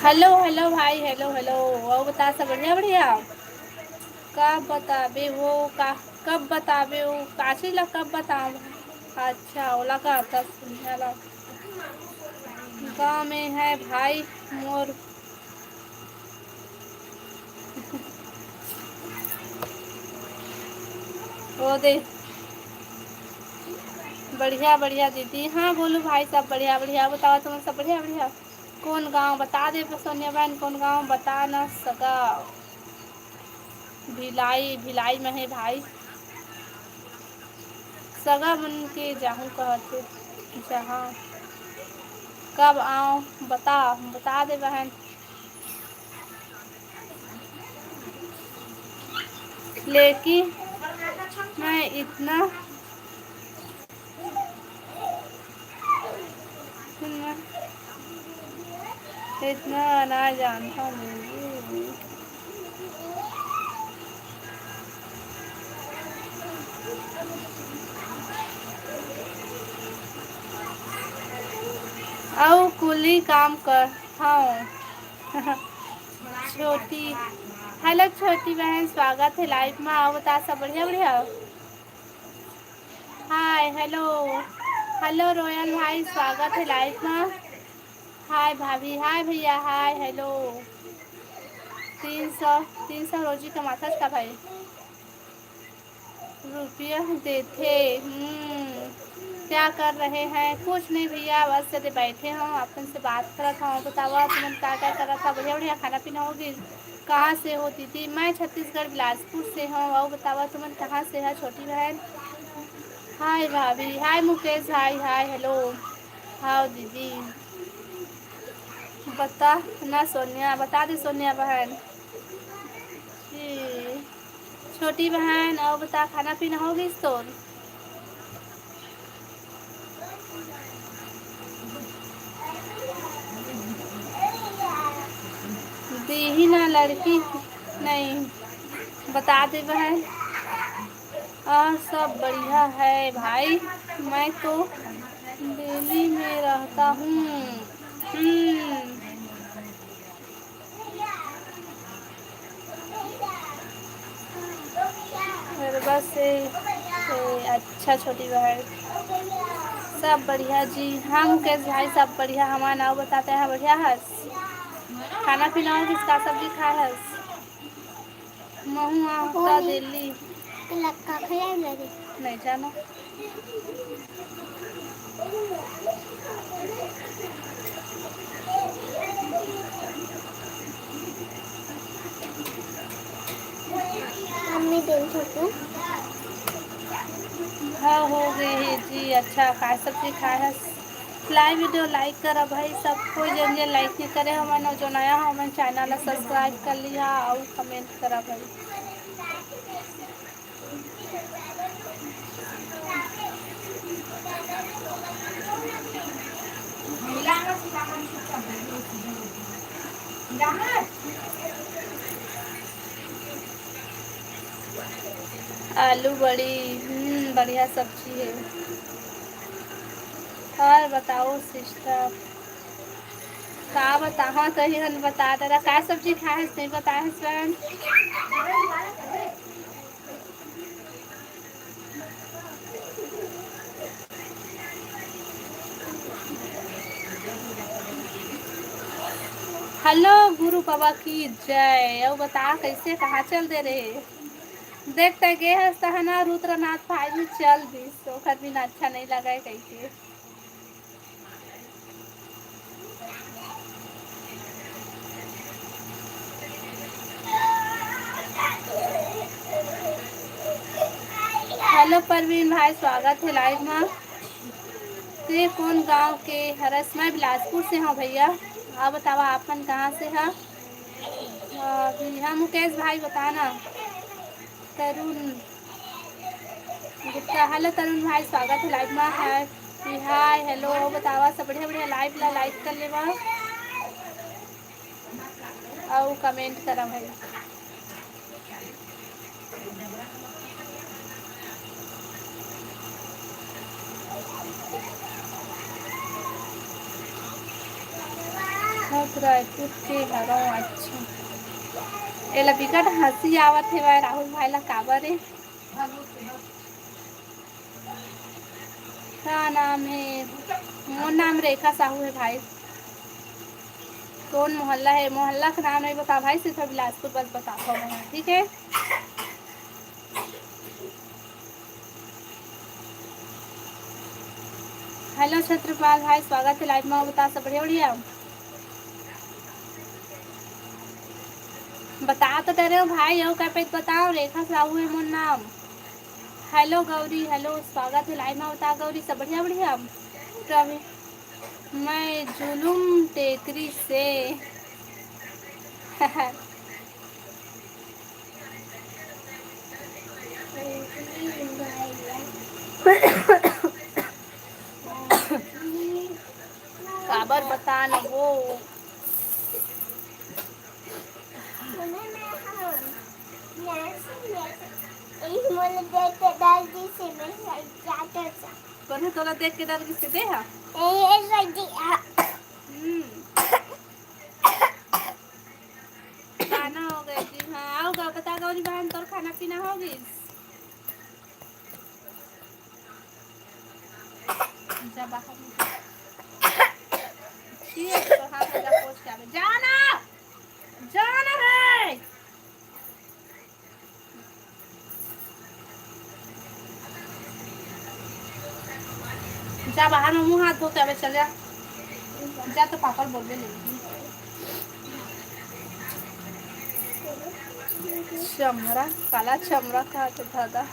हेलो हेलो भाई, हेलो हेलो। और बता सब बढ़िया बढ़िया। कब बताबे वो का, कब बताबे वो काची ला कब बताऊँ। अच्छा ओला का तब सुनिया गाँव में है भाई मोर। वो दे बढ़िया बढ़िया दीदी। हाँ बोलो भाई सब बढ़िया बढ़िया। बताओ तुम सब बढ़िया बढ़िया। कौन गांव बता दे सोनिया बहन, कौन गांव बता न सका। भिलाई, भिलाई में है भाई। सगा बन के जाऊँ कहते जहाँ। कब आऊँ बता, बता दे बहन। लेकिन मैं इतना इतना ना जानता हूँ। आओ कुली काम कर हाँ। छोटी, हेलो छोटी बहन, स्वागत है लाइव में। आओ बता सब बढ़िया बढ़िया। हाय हेलो, हेलो रोयल भाई, स्वागत है लाइव में। हाय भाभी, हाय भैया, हाय हेलो। 300 300 रोजी कमाता था भाई। रुपया देते क्या कर रहे हैं? कुछ नहीं भैया, बस यदि बैठे हों अपन से बात कर था। बतावा तुम क्या क्या कर रहा था? बढ़िया बढ़िया खाना पीना होगी। कहाँ से हो दीदी? मैं छत्तीसगढ़ बिलासपुर से हूँ। और बतावा तुम कहाँ से है छोटी बहन? हाय भाभी, हाय मुकेश भाई, हाय हेलो। हाँ दीदी बता ना सोनिया, बता दे सोनिया बहन जी। छोटी बहन और बता खाना पीना होगी तो? दी ही ना लड़की नहीं, बता दे बहन। और सब बढ़िया है भाई, मैं तो दिल्ली में रहता हूँ। मेरे बस से अच्छा छोटी बहन सब बढ़िया जी। हाँ मुकेश भाई सब बढ़िया। हमारा नाम बताते हैं बढ़िया है। खाना पीना और किसका सब्जी खा है? महू आता दिल्ली लक्का खिलाए लगे नहीं जाना। अच्छा का सब्जी खाए है। लाइव वीडियो लाइक करा भाई सब कोई जन जे लाइक नहीं करे हमन जो नया हमन चैनल सब्सक्राइब कर लिया और कमेंट करा भाई। आलू बड़ी बढ़िया सब्जी है। और बताओ सिस्टर का बताओ कहीं हम बता दे रहा का सब्जी खाए नहीं बताए स्वयं। हेलो गुरु बाबा की जय। अब बता कैसे कहाँ चल दे रहे देखते गे हस्ता रुद्रनाथ भाई भी चल दी तो दिन अच्छा नहीं लगा है कैसे। हेलो परवीन भाई स्वागत है लाइव में। ते कौन गांव के हरस मैं बिलासपुर से हूँ भैया। आप बतावा आपन कहाँ से है। हाँ मुकेश भाई बताना। तरुण गुप्ता हेलो तरुण भाई स्वागत है लाइव में है। हाय हेलो बतावा सब बढ़िया बढ़िया लाइव ला लाइक कर लेवा और कमेंट करा भाई। रायपुर के हरो अच्छा एला बिकट हंसी आवत है भाई राहुल भाई ला काबर है। क्या नाम है। मोर नाम रेखा साहू है भाई। कौन मोहल्ला है मोहल्ला का नाम नहीं बता भाई सिर्फ बिलासपुर बस बताता हूँ मैं ठीक है। हेलो छत्रपाल भाई स्वागत है लाइव में बता सब बढ़िया बढ़िया बता तो दे रहे हो भाई और क्या पे बताओ रेखा साहू है मोर नाम। हेलो गौरी हेलो स्वागत है लाइव में बता गौरी सब बढ़िया बढ़िया। रवि मैं जुलूम टेकरी से काबर बता न वो कौन तोला देख के डर किससे दे हा खाना हो गया जी हाँ आओगा बता गौरी बहन तोर खाना पीना होगी। जा बाहर तो हाथ जा पोछ के आवे जाना जाना है। जा बाहर में मुंह हाथ धो के आवे चल जा जा तो पापा बोलने लगी। चमड़ा काला चमड़ा खा के दादा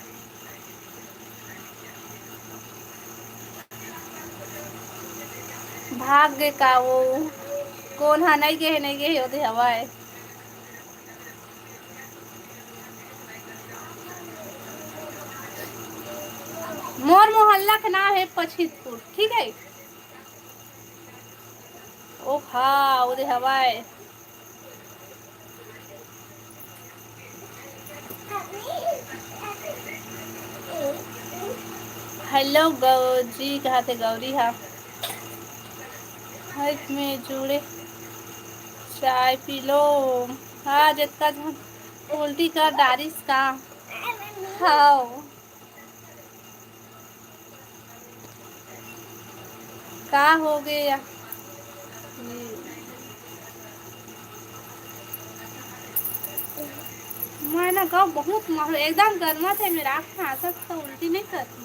भाग गए का वो कौन हाँ नहीं गए होते हवा है। मोर मोहल्ला का नाम है पछितपुर ठीक है। ओ हाँ उधर हवा है। हेलो जी कहाँ थे गौरी हाँ में जुड़े चाय पी लो। हाँ जितना उल्टी कर डारिस का हाँ का हो गया। मैं ना गाँव बहुत एकदम गर्मा थे मेरा आँख तो उल्टी नहीं करती।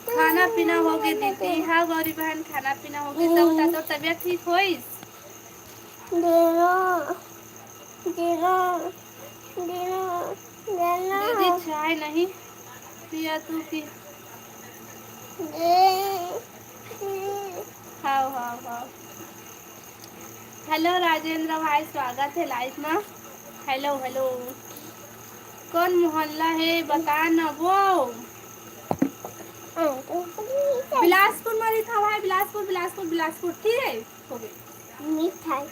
खाना पीना हो गई दीदी हाँ गौरी बहन खाना पीना हो गई सब तो तबियत ठीक होइस दीदी चाय नहीं पिया तू पी। खाओ खाओ खाओ। हेलो राजेंद्र भाई, स्वागत है लाइव में। Hello hello. कौन मोहल्ला है बता ना वो। बिलासपुर में लिखा हुआ है, बिलासपुर बिलासपुर बिलासपुर, ठीक है हो गई। मिठाई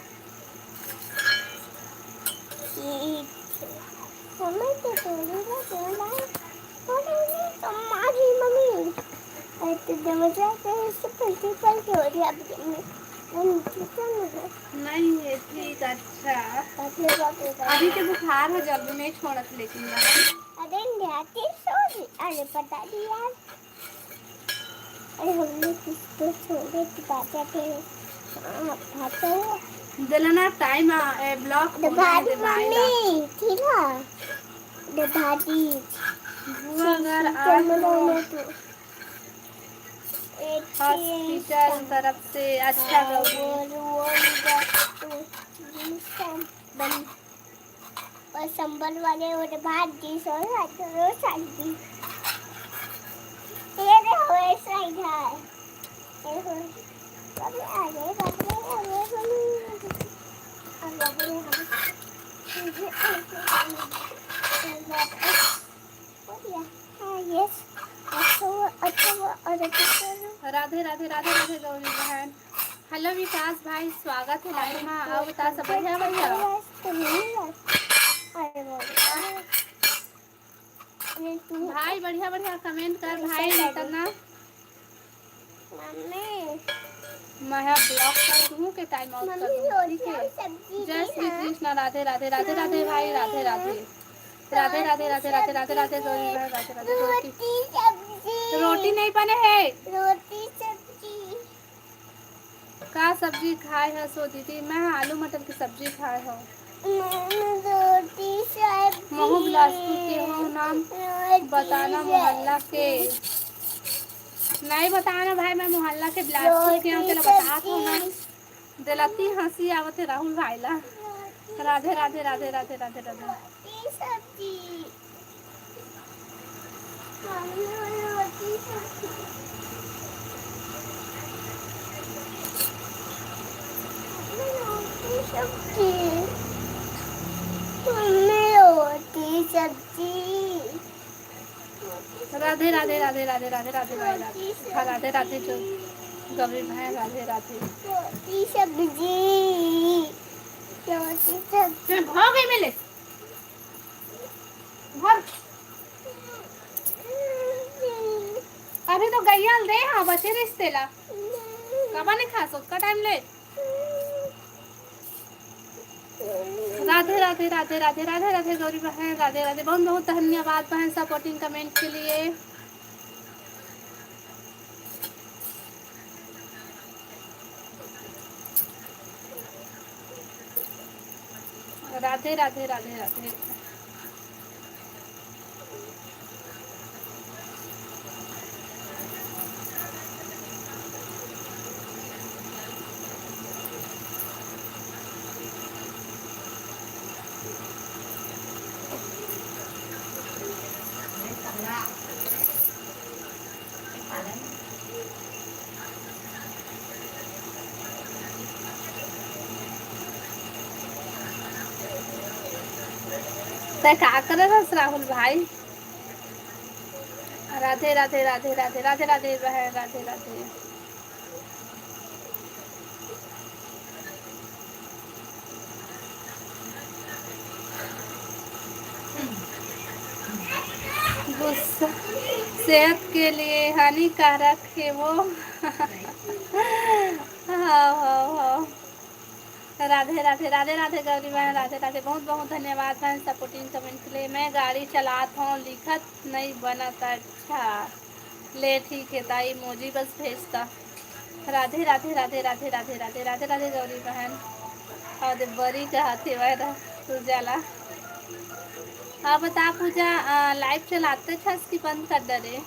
तुम्हारी मम्मी नहीं है ठीक, अच्छा अभी तो बुखार है, जल्दी नहीं छोड़त लेकिन अरे अरे पता नहीं यार, अरे हमने कुछ तो छोड़े की बातें थे। दिलना टाइम ब्लॉक भाजी मम्मी ठीक है, भाजी अगर हॉस्पिटल तरफ से अच्छा और संबल वाले और भाजी सो शादी ये देखो ऐसा ही है। अरे अरे राधे राधे राधे राधे गौरी बहन। हेलो विकास भाई, स्वागत है लाइव में। आओ बता सब बढ़िया बढ़िया। भाई बढ़िया बढ़िया कमेंट कर भाई, करना मैं ब्लॉक कर दूँ के टाइम आउट कर दूँ, ठीक है। जय श्री कृष्ण, राधे राधे राधे राधे भाई, राधे राधे राधे राधे राधे राधे राधे राधे गौरी बहन, राधे राधे। रोटी नहीं बने है, रोटी सब्जी का सब्जी खाए है सो दीदी? मैं आलू मटर की सब्जी खाए हो। रोटी सब्जी महू बिलासपुर के हो, नाम बताना मोहल्ला के। नहीं बताना भाई, मैं मोहल्ला के बिलासपुर के हूँ, चलो बता दो ना। दिलती हंसी आवत है राहुल भाई ला। राधे राधे राधे राधे राधे राधे। राधे राधे राधे राधे राधे राधे भाई, राधे राधे जो गौरी भाई, राधे राधे। रोटी सब्जी हो गई मिले भर। अभी तो गैया दे, हाँ बचे रिश्ते ला कबा नहीं खा सो का टाइम ले। राधे राधे राधे राधे राधे राधे गौरी बहन, राधे राधे। बहुत बहुत धन्यवाद बहन सपोर्टिंग कमेंट के लिए। राधे राधे राधे राधे। क्या कर राहुल भाई? राधे राधे राधे राधे राधे राधे बहन, राधे राधे। गुस्सा सेहत के लिए हानिकारक है वो। हाँ हाँ हाँ। राधे राधे राधे राधे गौरी बहन, राधे राधे। बहुत बहुत धन्यवाद बहन सपोर्टिंग कमेंट के लिए। मैं गाड़ी चलाता हूँ, लिखत नहीं बनता। अच्छा ले ठीक है ताई, मोजी बस भेजता। राधे राधे राधे राधे राधे राधे राधे राधे गौरी बहन। और बड़ी कहते वह पूजा ला। हाँ बता पूजा, लाइव चलाते था इसकी बंद कर दे।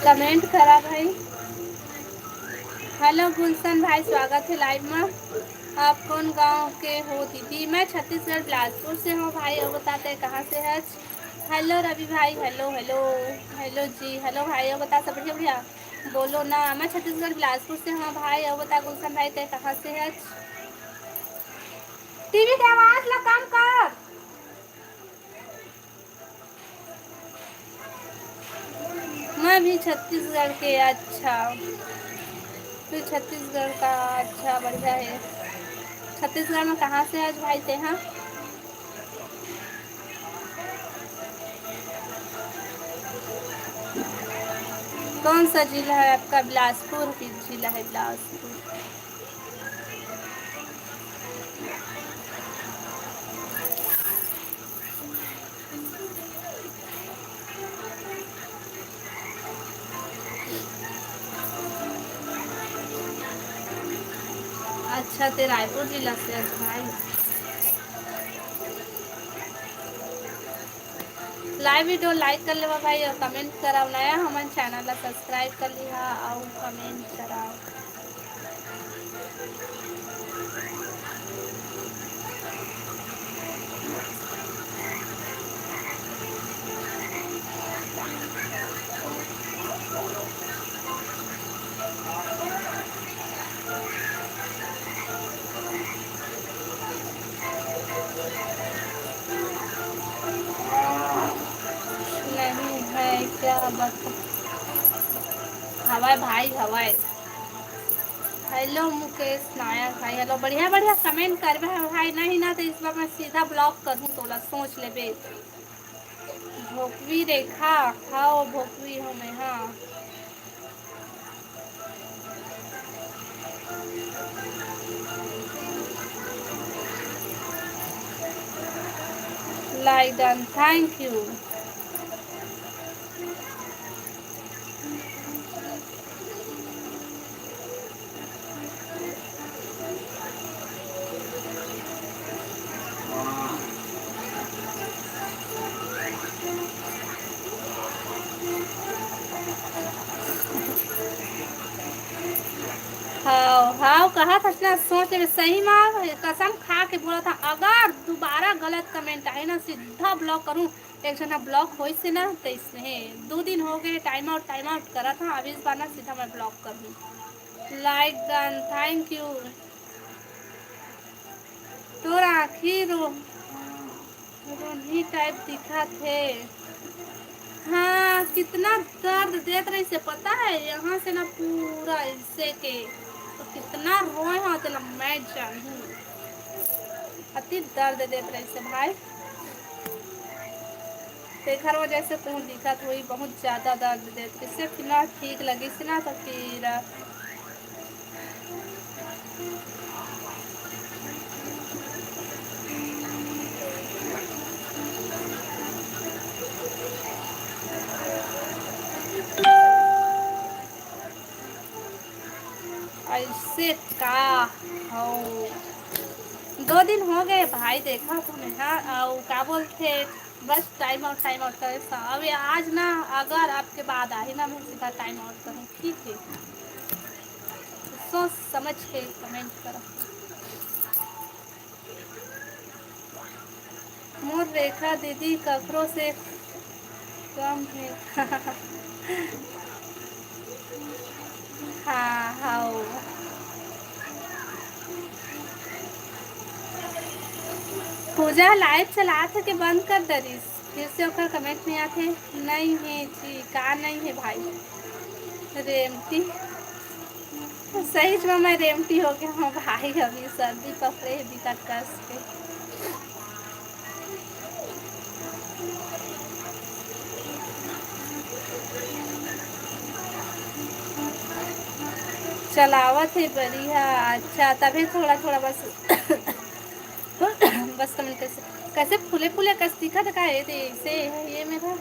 कमेंट करा भाई। हेलो गुलशन भाई, स्वागत है लाइव में। आप कौन गांव के हो दीदी? मैं छत्तीसगढ़ बिलासपुर से हूँ भाई। और बताते हैं कहाँ से है? हेलो रवि भाई, हेलो हेलो हेलो जी, हेलो भाई। और बता सब बढ़िया बढ़िया बोलो ना। मैं छत्तीसगढ़ बिलासपुर से हूँ भाई। और बता गुलशन भाई ते कहाँ से है? टीवी की आवाज ला कम कर। मैं भी छत्तीसगढ़ के। अच्छा, फिर छत्तीसगढ़ का। अच्छा बढ़िया है। छत्तीसगढ़ में कहाँ से आज भाई ते? हाँ, कौन सा जिला है आपका? बिलासपुर की जिला है बिलासपुर। अच्छा, ते रायपुर जिला से आज भाई। लाइव वीडियो लाइक कर लेवा भाई और कमेंट कराओ। नया हमारे चैनल ला सब्सक्राइब कर लिहा और कमेंट कराओ। नहीं है क्या बता? हवाई भाई हवाई। हेलो मुकेश नायक भाई, हेलो। बढ़िया बढ़िया कमेंट कर भाई। नहीं ना तो इस बार मैं सीधा ब्लॉक कर दूँ तोला, सोच ले बे। भोकवी रेखा। हाँ भोकवी हूँ मैं। हाँ, लाइक डन, थैंक यू। हाँ हाँ, कहा था ना, सोच ले सही में कसम खा के बोला था। अगर दोबारा गलत कमेंट आए ना सीधा ब्लॉक करूँ। एक जना ब्लॉक हो से ना तो इसमें 2 दिन हो गए टाइम आउट करा था। अब इस बार ना सीधा मैं ब्लॉक कर दूँ। Like done, thank you. तो आखिर रोनी टाइप दिखा थे। हाँ, कितना दर्द देत रही से पता है? यहाँ से ना पूरा ऐसे के तो कितना रोए हो तो मैं जानू। अति दर्द देत रही से भाई। देखर वजह से कौन दिखत हुई बहुत ज्यादा दर्द देत इससे फिर ना ठीक लगी से ना तो फिर ऐसे का हो। 2 दिन हो गए भाई देखा तुमने। हाँ, और क्या बोलते, बस टाइम आउट करे। अब आज ना अगर आपके बाद आए ना मैं सीधा टाइम आउट करूँ, ठीक है? सोच समझ के कमेंट करो। मोर रेखा दीदी ककरो से कम है। हाँ हाँ। पूजा लाइव चला थे कि बंद कर दरिस? फिर से ओकर कमेंट नहीं आते। नहीं है जी, का नहीं है भाई? रेमती। सही में मैं रेमती हो गया हूँ भाई। अभी सर्दी पकड़े है बिता कस के। चलावत है बढ़िया। अच्छा, तभी थोड़ा थोड़ा बस बस कमेंट कैसे कैसे फूले फूले कस दिखा था का ऐसे है ये मेरा।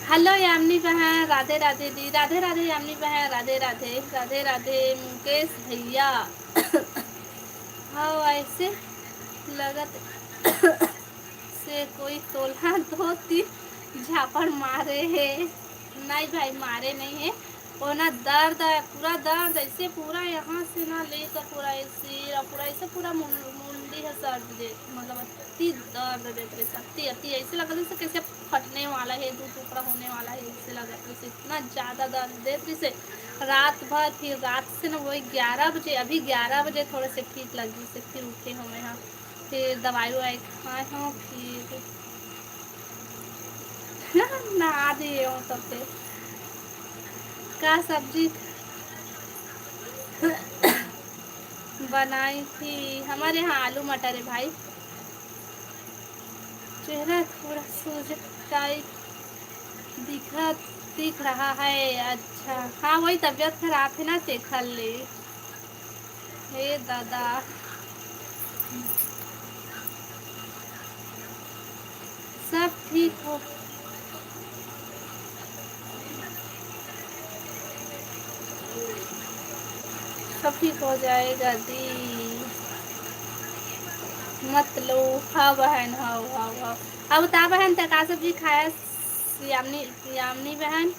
हेलो यामिनी बहन, राधे राधे दी, राधे राधे यामिनी बहन, राधे राधे, राधे राधे मुकेश भैया। हाँ ऐसे लगत से कोई तोला दो तीन झापड़ मारे है। नहीं भाई मारे नहीं है, वो ना दर्द है, पूरा दर्द ऐसे, पूरा यहाँ से ना लेकर पूरा ऐसे और पूरा ऐसे पूरा मुंडी है सर दे, मतलब अति दर्द देते अति अति ऐसे लगा जैसे कैसे फटने वाला है, दो टुकड़ा होने वाला है, ऐसे लगा जैसे इतना ज़्यादा दर्द देते जैसे रात भर। फिर रात से ना वही 11 बजे, अभी 11 बजे थोड़े से ठीक लगी से फिर उठे हुए हैं, फिर दवाई ववाई खाए हैं, फिर नहा दिए हूँ तब पे। का सब्जी बनाई थी? हमारे यहाँ आलू मटर है भाई। चेहरा थोड़ा सूज टाइप दिख रहा है। अच्छा हाँ वही तबीयत खराब है ना, देखा ले। हे दादा, सब ठीक हो, सब ठीक हो जाएगा दी, मत लो। हाँ बहन, हाँ हाँ हाँ। अब बता बहन, तका सब्जी खाया यामनी, यामनी बहन?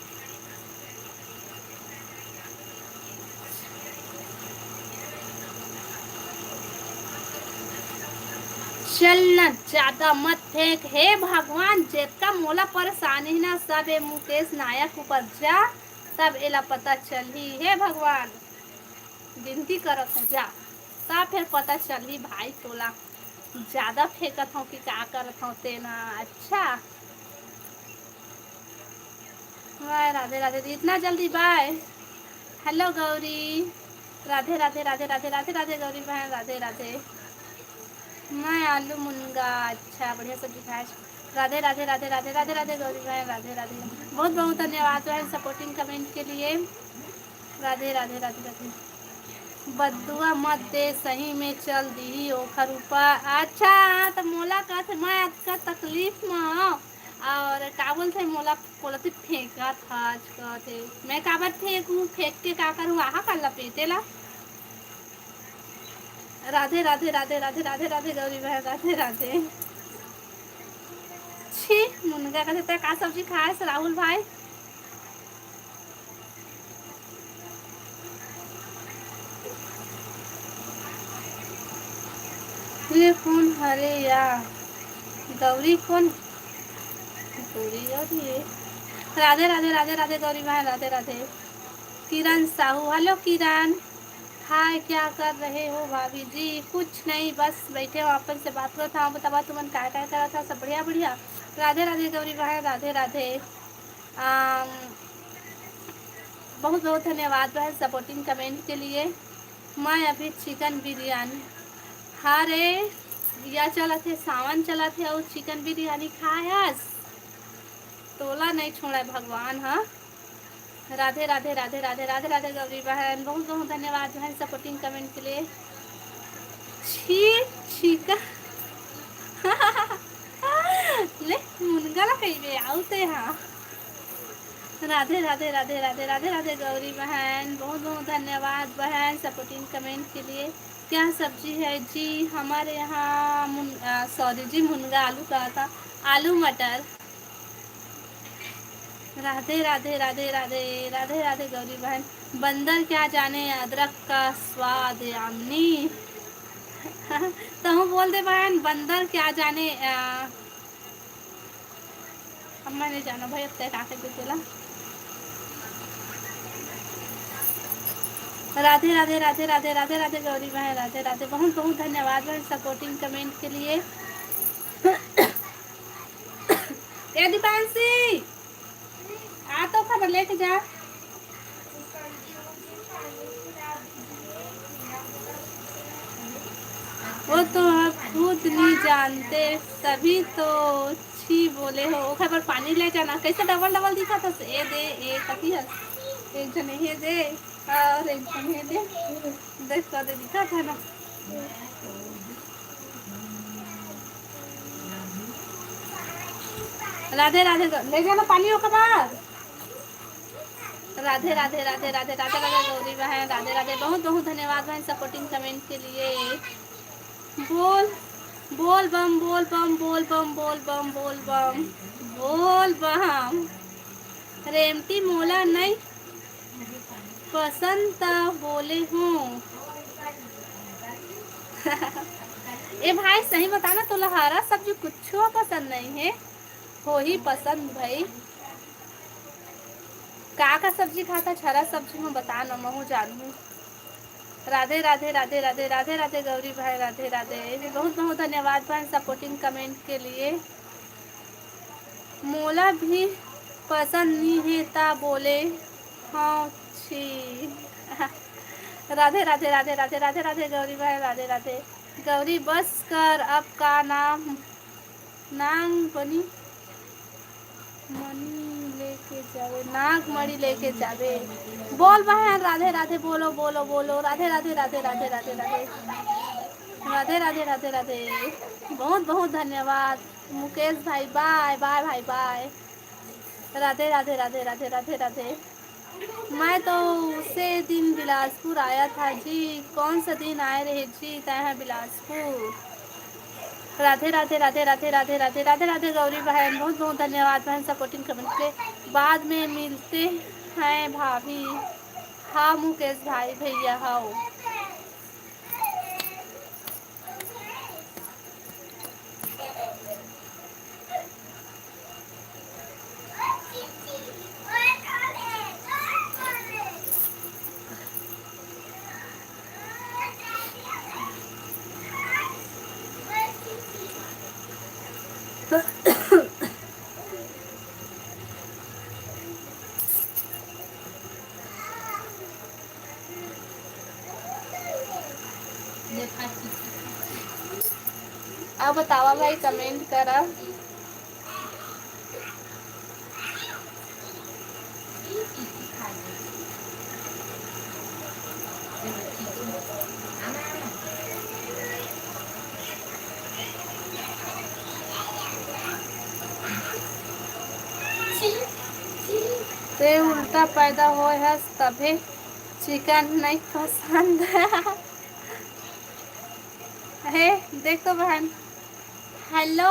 चलना ज्यादा मत फेंक, हे भगवान जेतना मोला परेशानी ना सब ए मुकेश नायक ऊपर जा, सब एला पता चली। हे भगवान विनती करत हूँ जा, सब फिर पता चली भाई तोला ज्यादा फेंकत हूँ कि क्या करत हूँ तेना। अच्छा बाय, राधे राधे दी, इतना जल्दी बाय। हेलो गौरी, राधे राधे राधे राधे राधे राधे गौरी बहन, राधे राधे। मैं आलू मुनगा, अच्छा बढ़िया सब्जी खाए। राधे राधे राधे राधे राधे राधे गौरी बहन, राधे राधे। बहुत बहुत धन्यवाद बहन सपोर्टिंग कमेंट के लिए। राधे राधे राधे राधे। बदुआ मत दे, सही में चल दी ओखर ऊपर। अच्छा तो मोला कहते मैं आपका तकलीफ में हूँ, और का बोलते मोला बोलते फेंका था आज कहते मैं काबर फेंकूँ, फेंक के का करूँ, आहा का लपेटेला। राधे राधे राधे राधे राधे राधे गौरी बहन, राधे राधे। छी मुनगा का देता का सब्जी खाए से राहुल भाई? ये कौन हरे या गौरी कौन? गौरी और ये राधे राधे राधे राधे गौरी बहन, राधे राधे। किरण साहू, हेलो किरण, हाय क्या कर रहे हो भाभी जी? कुछ नहीं बस बैठे हो, अपन से बात करो था, बतावा तुमन क्या क्या करा था, सब बढ़िया बढ़िया। राधे राधे गौरी बहन, राधे राधे। बहुत बहुत धन्यवाद बहन सपोर्टिंग कमेंट के लिए। मैं अभी चिकन बिरयानी, हाँ रे या चला थे सावन चला थे और चिकन बिरयानी खायास, तोला नहीं छोड़ा भगवान। हाँ राधे राधे राधे राधे राधे राधे गौरी बहन, बहुत बहुत धन्यवाद बहन सपोर्टिंग कमेंट के लिए। छी चिकन ले मुनगला कही आउते हाँ। राधे राधे राधे राधे राधे राधे गौरी बहन, बहुत बहुत धन्यवाद बहन सपोर्टिंग कमेंट के लिए। क्या सब्जी है जी? हमारे यहाँ सॉरी जी मुनगा आलू का था, आलू मटर। राधे राधे राधे राधे राधे राधे गौरी बहन। बंदर क्या जाने अदरक का स्वाद यामिनी। तो हम बोल दे बहन बंदर क्या जाने अब मैं नहीं जाना भाई, अब तय काके पे चला। राधे राधे राधे राधे राधे राधे गौरी बहन, राधे राधे। बहुत बहुत धन्यवाद बहन सपोर्टिंग कमेंट के लिए। ए दीपांशी आ तो खबर लेके जा। वो तो आप खुद नहीं जानते, तभी तो छी बोले हो। ओखर पर पानी ले जाना, कैसे डबल डबल दिखा था ए दे ए कथी है, एक जने हे दे और एक जने हे दे, देख कर दे दिखा था ना। राधे राधे ले जाना पानी हो कबार। राधे राधे राधे राधे राधे राधे गौरी बहन, राधे राधे। बहुत बहुत धन्यवाद बहन सपोर्टिंग कमेंट के लिए। बोल बोल बम बोल बम बोल बम बोल बम बोल बम बोल बम। रेमती मोला नहीं पसंद बोले हूँ। ए भाई सही बताना, तो हरा सब्जी कुछ पसंद नहीं है, हो ही पसंद भाई। का सब्जी खाता, हरा सब्जी में बता न महू जानू। राधे राधे राधे राधे राधे राधे गौरी भाई, राधे राधे। बहुत बहुत धन्यवाद भाई सपोर्टिंग कमेंट के लिए। मोला भी पसंद नहीं है ता बोले हाँ छी। राधे राधे राधे राधे राधे राधे गौरी भाई, राधे राधे। गौरी बस कर अब का नाम नांग बनी मणि लेके जावे, नाग मणि लेके जावे। बोल बहन राधे राधे, बोलो बोलो बोलो, राधे राधे राधे राधे राधे राधे राधे राधे राधे राधे। बहुत बहुत धन्यवाद मुकेश भाई, बाय बाय भाई बाय। राधे राधे राधे राधे राधे राधे। मैं तो उसे दिन बिलासपुर आया था जी, कौन सा दिन आए रहे जी तय बिलासपुर। राधे राधे राधे राधे राधे राधे राधे राधे गौरी बहन, बहुत बहुत धन्यवाद बहन सपोर्टिंग कमेंट के। बाद में मिलते हैं भाभी। हाँ मुकेश भाई भैया हाँ। अब बतावा भाई कमेंट करा। ते उल्टा पैदा हो है तभी चिकन नहीं पसंद है। देखो बहन, हेलो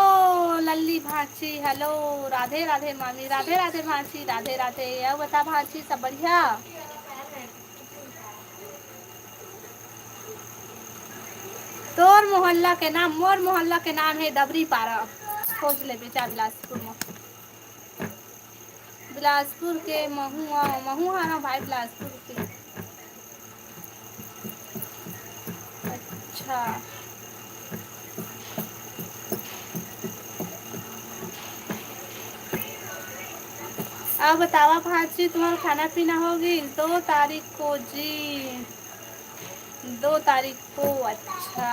लल्ली भाची, हेलो राधे राधे मामी, राधे राधे भाची, राधे राधे। अब बता भाची सब बढ़िया। तोर मोहल्ला के नाम, मोर मोहल्ला के नाम है डबरी पारा, खोज ले बेटा बिलासपुर में। बिलासपुर के महू महू आना भाई बिलासपुर के। अच्छा अब बतावा भाजी तुम्हारा खाना पीना होगी 2 तारीख को जी, 2 तारीख को। अच्छा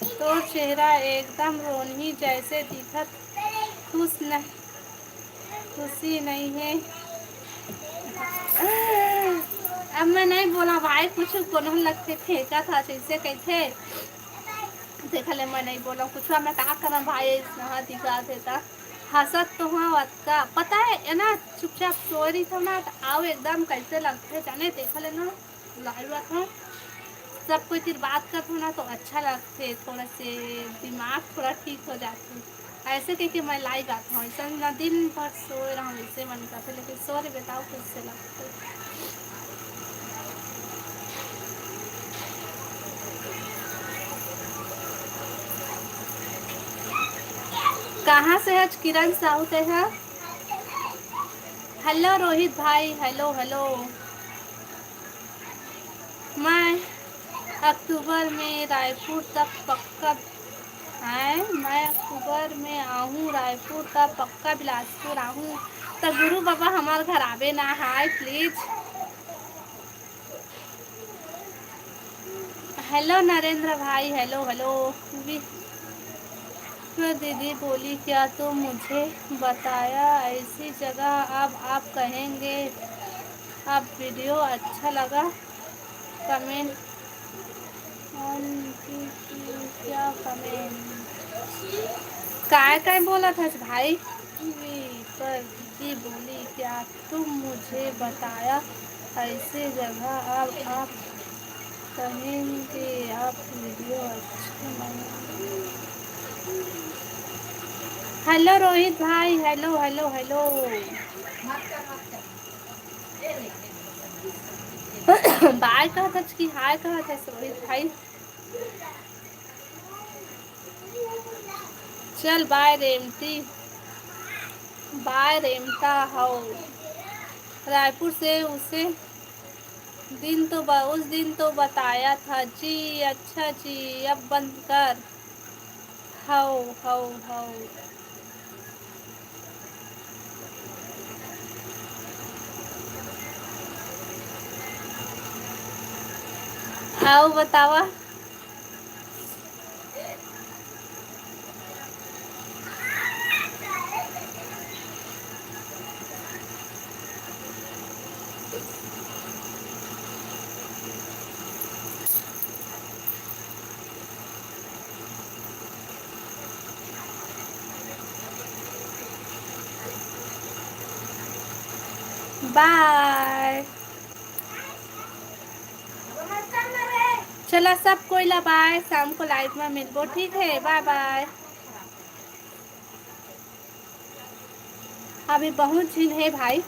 तो चेहरा एकदम रोनी जैसे दिखत, खुशी नहीं है। अब मैं नहीं बोला भाई, कुछ कोनो लगते फेंका था जैसे कहते देख ले, मैं नहीं बोला कुछ। मैं कहा करना भाई इतना दिखा देता हंसत तो हाँ का पता है ना, चुपचाप सो रही था ना तो आओ एकदम कैसे लगते जाने देख लेना लाइव था सब कोई फिर बात करते ना तो अच्छा लगते, थोड़ा से दिमाग थोड़ा ठीक हो जाते। ऐसे कि मैं लाइव आता हूँ ऐसा ना दिन भर सो रहा हूँ इससे मन करते, लेकिन सो रहे बताओ कैसे लगते। कहाँ से है किरण साहू से है। हेलो रोहित भाई, हेलो हेलो। मैं अक्टूबर में रायपुर तक पक्का है, मैं अक्टूबर में आऊँ रायपुर तक पक्का बिलासपुर आऊँ तो गुरु बाबा हमारे घर आवे ना है प्लीज। हेलो नरेंद्र भाई, हेलो हेलो। फिर दीदी बोली क्या तो मुझे बताया ऐसी जगह, अब आप कहेंगे अब वीडियो अच्छा लगा कमेंट क्या कमेंट काय काय बोला था भाई। पर दीदी बोली क्या तुम मुझे बताया ऐसे जगह अब आप कहेंगे आप वीडियो अच्छे बना। हेलो रोहित भाई, हेलो हेलो हेलो। बाय कहा था कि हाय कहा था रोहित भाई। चल bye रेमती, bye Remta how. Raipur से उसे उस दिन तो बताया था जी। अच्छा जी, अब बंद कर। How how how. आओ बतावा। बाय। चला सब कोई ला बाय, शाम को लाइव में मिलबो, ठीक है, बाय बाय। अभी बहुत झील है भाई।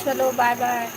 चलो बाय बाय।